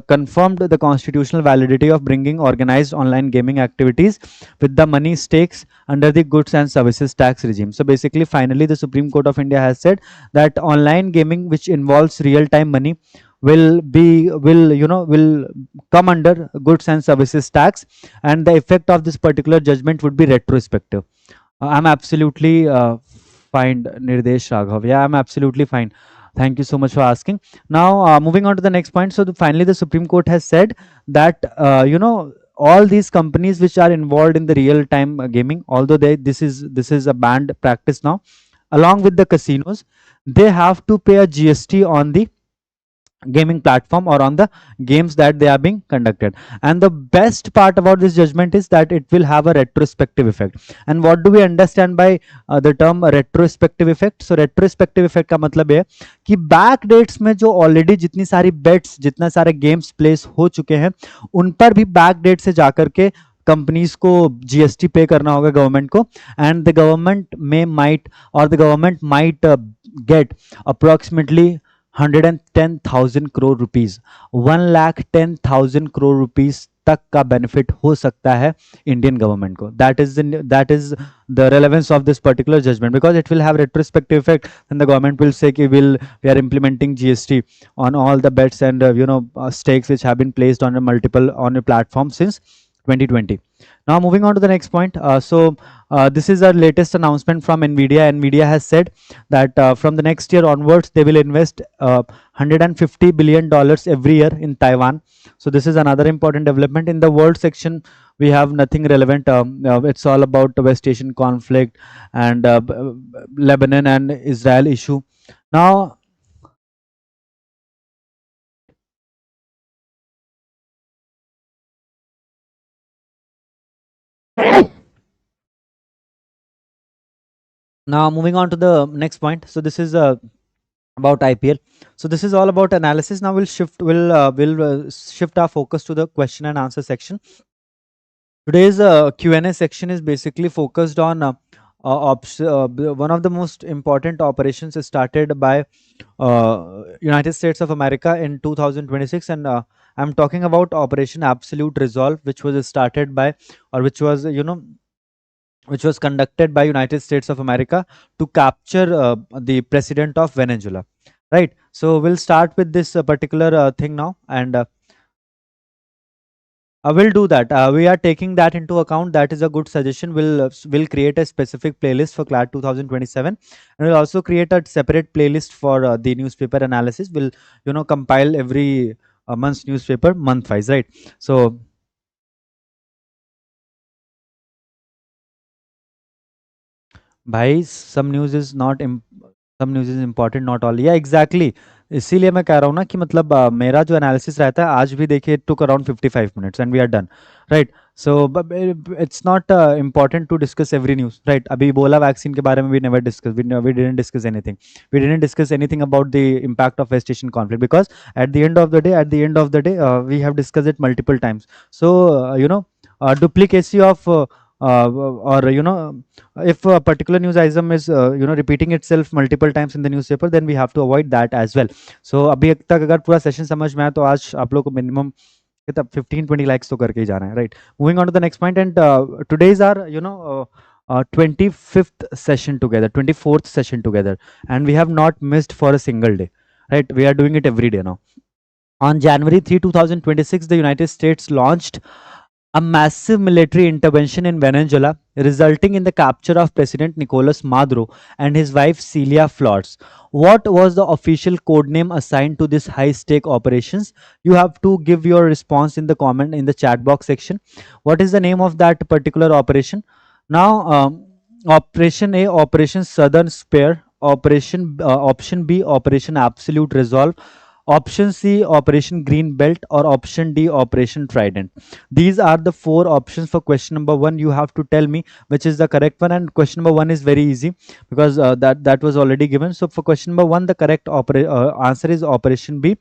confirmed the constitutional validity of bringing organized online gaming activities with the money stakes under the goods and services tax regime. So basically, finally, the Supreme Court of India has said that online gaming which involves real time money will come under goods and services tax, and the effect of this particular judgment would be retrospective. I'm absolutely fine, Nirdesh Raghav. Yeah, I'm absolutely fine. Thank you so much for asking. Now, moving on to the next point. So, finally, the Supreme Court has said that all these companies which are involved in the real-time gaming, although this is a banned practice now, along with the casinos, they have to pay a GST on the gaming platform or on the games that they are being conducted. And the best part about this judgment is that it will have a retrospective effect. And what do we understand by the term retrospective effect? So retrospective effect का मतलब है कि back dates में जो already जितनी सारी bets, जितना सारे गेम्स प्लेस हो चुके हैं, उन पर भी बैक डेट से जाकर के कंपनीज को जीएसटी पे करना होगा गवर्नमेंट को. And the government may might, और the government might get approximately 110,000 crore rupees, 1,10,000 crore rupees तक का बेनिफिट हो सकता है इंडियन गवर्नमेंट को. That is the relevance of this particular judgment, because it will have retrospective effect. And the government will say कि we are implementing GST on all the bets and stakes which have been placed on a platform since 2020. Now moving on to the next point. This is our latest announcement from Nvidia. Nvidia has said that from the next year onwards, they will invest $150 billion every year in Taiwan. So this is another important development. In the world section, we have nothing relevant. It's all about the West Asian conflict and Lebanon and Israel issue. Now, moving on to the next point. So this is about IPL. So this is all about analysis. Now we'll shift our focus to the question and answer section. Today's Q&A section is basically focused on one of the most important operations started by United States of America in 2026, and I'm talking about Operation Absolute Resolve, which was started by, or which was which was conducted by United States of America to capture the president of Venezuela. Right. So we'll start with this particular thing now, and I will do that. We are taking that into account. That is a good suggestion. We'll create a specific playlist for CLAT 2027, and we'll also create a separate playlist for the newspaper analysis. We'll compile every month's newspaper month wise, right? So भाई some news is important, not all. Yeah, exactly. इसीलिए मैं कह रहा हूँ ना कि मतलब मेरा जो एनालिसिस रहता है आज भी देखिए it took around 55 minutes and we are done, right? So it's not important to discuss every news, right? अभी बोला वैक्सीन के बारे में we never discussed, we didn't discuss anything. We didn't discuss anything about the impact of West Asian conflict, because at the end of the day, we have discussed it multiple times. So duplicacy of or if a particular news item is repeating itself multiple times in the newspaper, then we have to avoid that as well. So अभी तक अगर पूरा session समझ में आया तो आज आप लोग को मिनिमम कितना 15-20 लाइक्स तो करके ही जाना है, right? Moving on to the next point. And today's our 25th session together, 24th session together, and we have not missed for a single day, right? We are doing it every day now. On January 3, 2026, the United States launched a massive military intervention in Venezuela, resulting in the capture of President Nicolas Maduro and his wife Celia Flores. What was the official code name assigned to this high-stake operations? You have to give your response in the comment in the chat box section. What is the name of that particular operation? Now, Operation A, Operation Southern Spear. Option B, Operation Absolute Resolve. option C, Operation Green Belt, or option D, Operation Trident? These are the four options for question number one. You have to tell me which is the correct one. And question number one is very easy because that was already given. So for question number one, the correct answer is Operation B.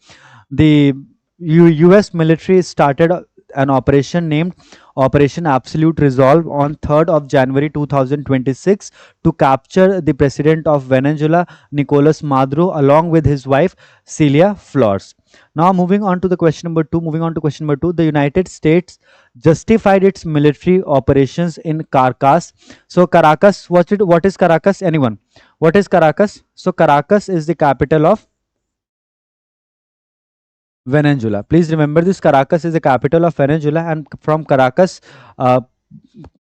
The US military started an operation named Operation Absolute Resolve on 3rd of January 2026 to capture the president of Venezuela, Nicolas Maduro, along with his wife, Celia Flores. Now, moving on to the question number two. Moving on to question number two, the United States justified its military operations in Caracas. So, Caracas, what is Caracas? Anyone? What is Caracas? So, Caracas is the capital of Venezuela. Please remember this, Caracas is the capital of Venezuela, and from Caracas, uh,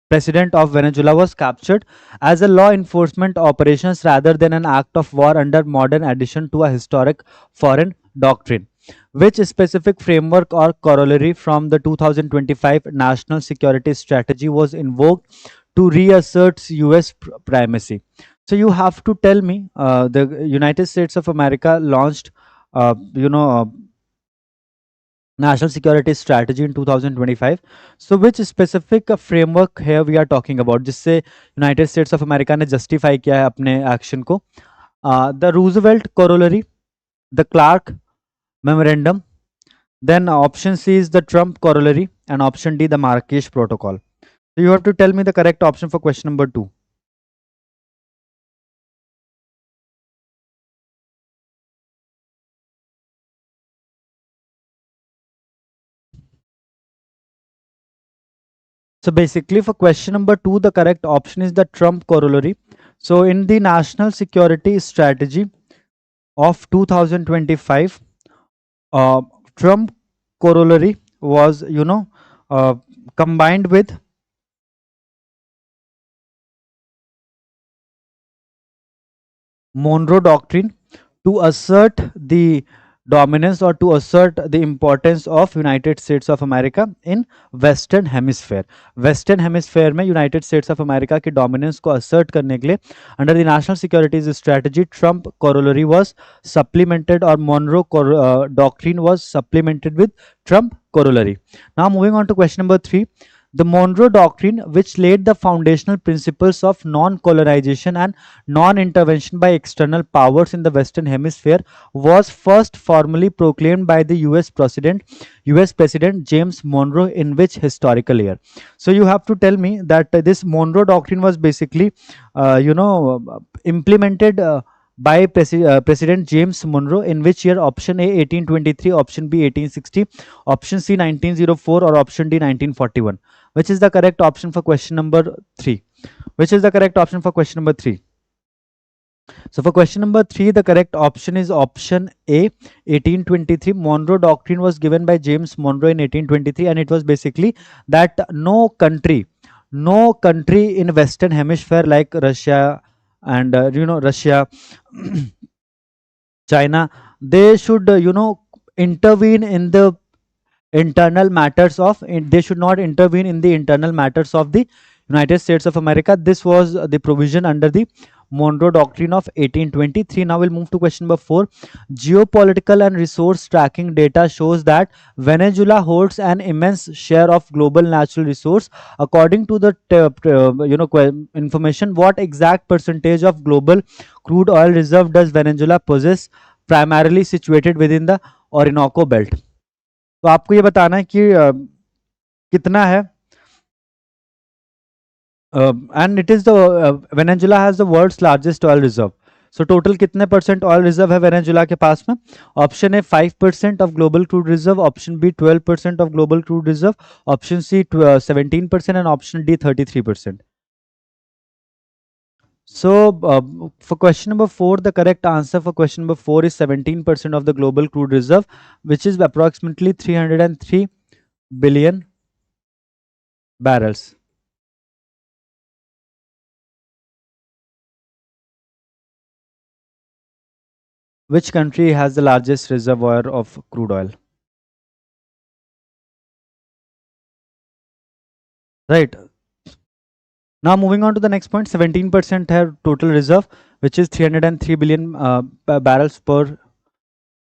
president of Venezuela was captured as a law enforcement operations rather than an act of war under modern addition to a historic foreign doctrine. Which specific framework or corollary from the 2025 national security strategy was invoked to reassert US primacy? So you have to tell me, the United States of America launched, national security strategy in 2025. So which specific framework here we are talking about जिससे United States of America ने justify किया है अपने action को? The Roosevelt corollary, the Clark memorandum, then option C is the Trump corollary, and option D the Marrakesh protocol. So you have to tell me the correct option for question number 2. So basically for question number 2, the correct option is the Trump corollary. So in the national security strategy of 2025, uh, Trump corollary was, uh, combined with Monroe Doctrine to assert the dominance or to assert the importance of United States of America in Western Hemisphere. Western Hemisphere में United States of America की dominance को assert करने के लिए under the national security strategy, Trump corollary was supplemented, or Monroe Doctrine was supplemented with Trump corollary. Now moving on to question number 3. The Monroe Doctrine, which laid the foundational principles of non-colonization and non-intervention by external powers in the Western Hemisphere, was first formally proclaimed by the US President James Monroe in which historical year? So you have to tell me that this Monroe Doctrine was basically, implemented by President James Monroe in which year? Option A 1823, option B 1860, option C 1904, or option D 1941. Which is the correct option for question number 3? Which is the correct option for question number 3? So for question number 3, the correct option is option A 1823. Monroe Doctrine was given by James Monroe in 1823, and it was basically that no country in Western Hemisphere like Russia and Russia, China, they should intervene in the internal matters of, they should not intervene in the internal matters of the United States of America. This was the provision under the Monroe Doctrine of 1823. Now we'll move to question number 4. Geopolitical and resource tracking data shows that Venezuela holds an immense share of global natural resource. According to the information, what exact percentage of global crude oil reserve does Venezuela possess, primarily situated within the Orinoco Belt? तो आपको ये बताना है कि कितना है, and it is the Venezuela has the world's largest oil reserve. So total कितने percent oil reserve है वेनेजुला के पास में? Option A 5% of global crude reserve, option B 12% of global crude reserve, option C 17%, and option D 33%. So for question number 4, the correct answer for question number 4 is 17% of the global crude reserve, which is approximately 303 billion barrels. Which country has the largest reservoir of crude oil? Right. Now moving on to the next point, 17% have total reserve, which is 303 billion barrels per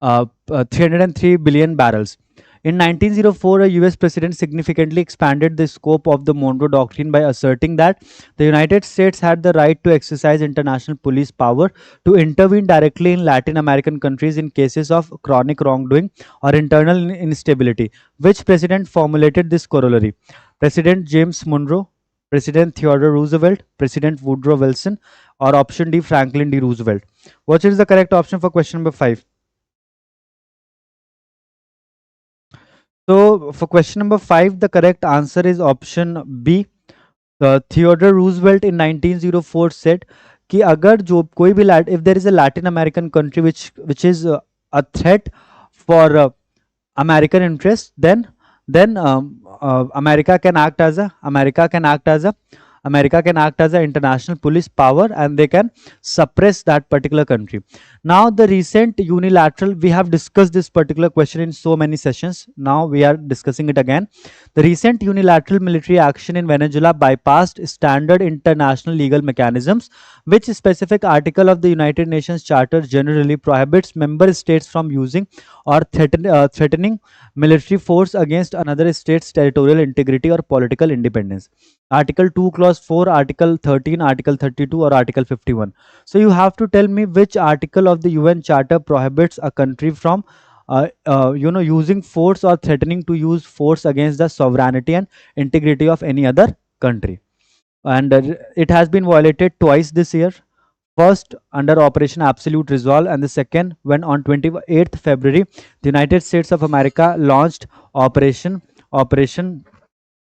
303 billion barrels. In 1904, a US president significantly expanded the scope of the Monroe Doctrine by asserting that the United States had the right to exercise international police power to intervene directly in Latin American countries in cases of chronic wrongdoing or internal instability. Which president formulated this corollary? President James Monroe, President Theodore Roosevelt, President Woodrow Wilson, or option D, Franklin D. Roosevelt? What is the correct option for question number 5? So for question number 5, the correct answer is option B. Theodore Roosevelt in 1904 said कि अगर जो कोई भी if there is a Latin American country which is a threat for American interest, then America can act as a international police power, and they can suppress that particular country. Now, the recent unilateral, we have discussed this particular question in so many sessions. Now we are discussing it again. The recent unilateral military action in Venezuela bypassed standard international legal mechanisms. Which specific article of the United Nations Charter generally prohibits member states from using or threatening military force against another state's territorial integrity or political independence? Article 2, Clause 4, Article 13, Article 32, or Article 51. So you have to tell me which article of the UN Charter prohibits a country from using force or threatening to use force against the sovereignty and integrity of any other country. And it has been violated twice this year. First, under Operation Absolute Resolve, and the second, when on 28th February, the United States of America launched Operation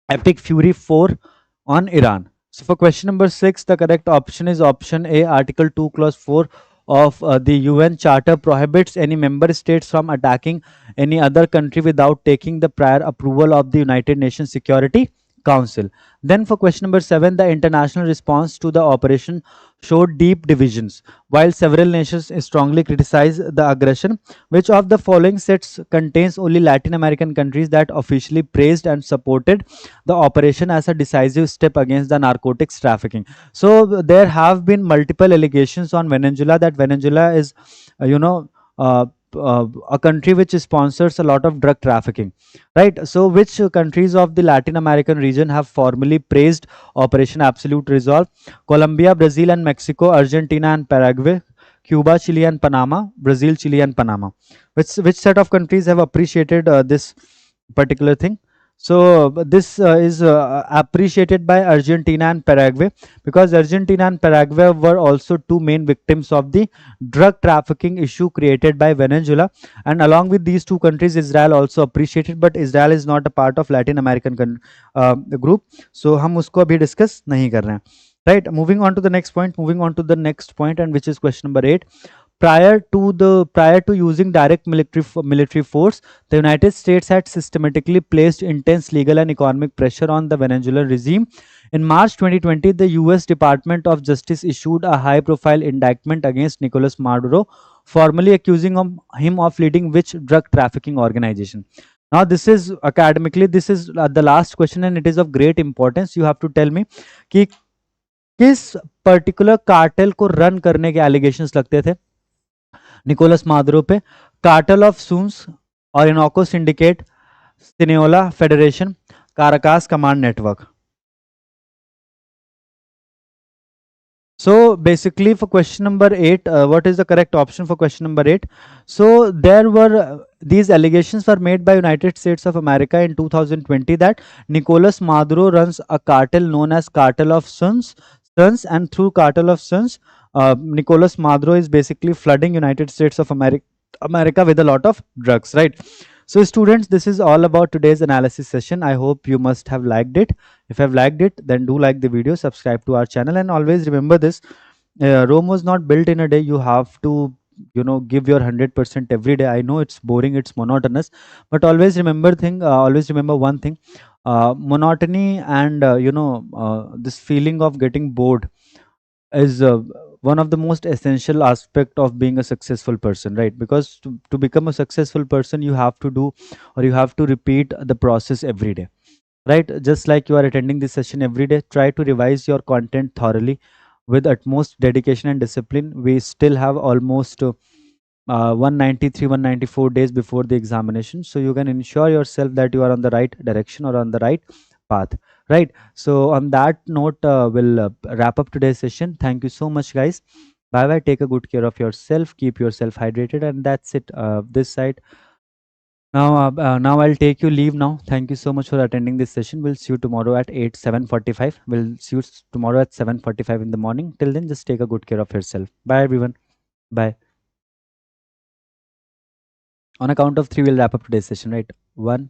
Epic Fury 4 on Iran. So for question number 6, the correct option is option A. Article 2, Clause 4 of the UN Charter prohibits any member states from attacking any other country without taking the prior approval of the United Nations Security Council. Then for question number 7, the international response to the operation showed deep divisions. While several nations strongly criticized the aggression, which of the following sets contains only Latin American countries that officially praised and supported the operation as a decisive step against the narcotics trafficking? So there have been multiple allegations on Venezuela that Venezuela is, uh, you know, uh, a country which sponsors a lot of drug trafficking, right? So which countries of the Latin American region have formally praised Operation Absolute Resolve? Colombia, Brazil, and Mexico, Argentina and Paraguay, Cuba, Chile, and Panama, Brazil, Chile, and Panama. Which set of countries have appreciated this particular thing? So this is appreciated by Argentina and Paraguay, because Argentina and Paraguay were also two main victims of the drug trafficking issue created by Venezuela. And along with these two countries, Israel also appreciated, but Israel is not a part of Latin American group. So हम उसको अभी discuss नहीं कर रहे हैं. Right, moving on to the next point, and which is question number 8. Prior to using direct military force, the United States had systematically placed intense legal and economic pressure on the Venezuelan regime. In March 2020, the US Department of Justice issued a high-profile indictment against Nicolas Maduro, formally accusing him of leading which drug trafficking organization? Now, this is academically, this is the last question, and it is of great importance. You have to tell me कि किस particular cartel को run करने के allegations लगते थे Nicolas Maduro पे? Cartel of suns, Orinoco syndicate, Sinaloa federation, Caracas command network. So basically for question number 8, what is the correct option for question number 8? So there were these allegations were made by United States of America in 2020 that Nicolas Maduro runs a cartel known as Cartel of Suns, and through Cartel of Suns, Nicolas Maduro is basically flooding United States of America with a lot of drugs, right? So students, this is all about today's analysis session. I hope you must have liked it. If you have liked it, then do like the video, subscribe to our channel, and always remember this: Rome was not built in a day. You have to, give your 100% every day. I know it's boring, it's monotonous, but always remember one thing: monotony and this feeling of getting bored is one of the most essential aspect of being a successful person, right? Because to become a successful person, you have to do, or you have to repeat the process every day, right? Just like you are attending this session every day, try to revise your content thoroughly with utmost dedication and discipline. We still have almost 193, 194 days before the examination, so you can ensure yourself that you are on the right direction or on the right path, right? So on that note, we'll wrap up today's session. Thank you so much, guys. Bye bye, take a good care of yourself, keep yourself hydrated, and that's it, this side. Now I'll take you leave now. Thank you so much for attending this session. We'll see you tomorrow at 7:45. We'll see you tomorrow at 7:45 in the morning. Till then, just take a good care of yourself. Bye everyone. Bye. On a count of three, we'll wrap up today's session, right? One.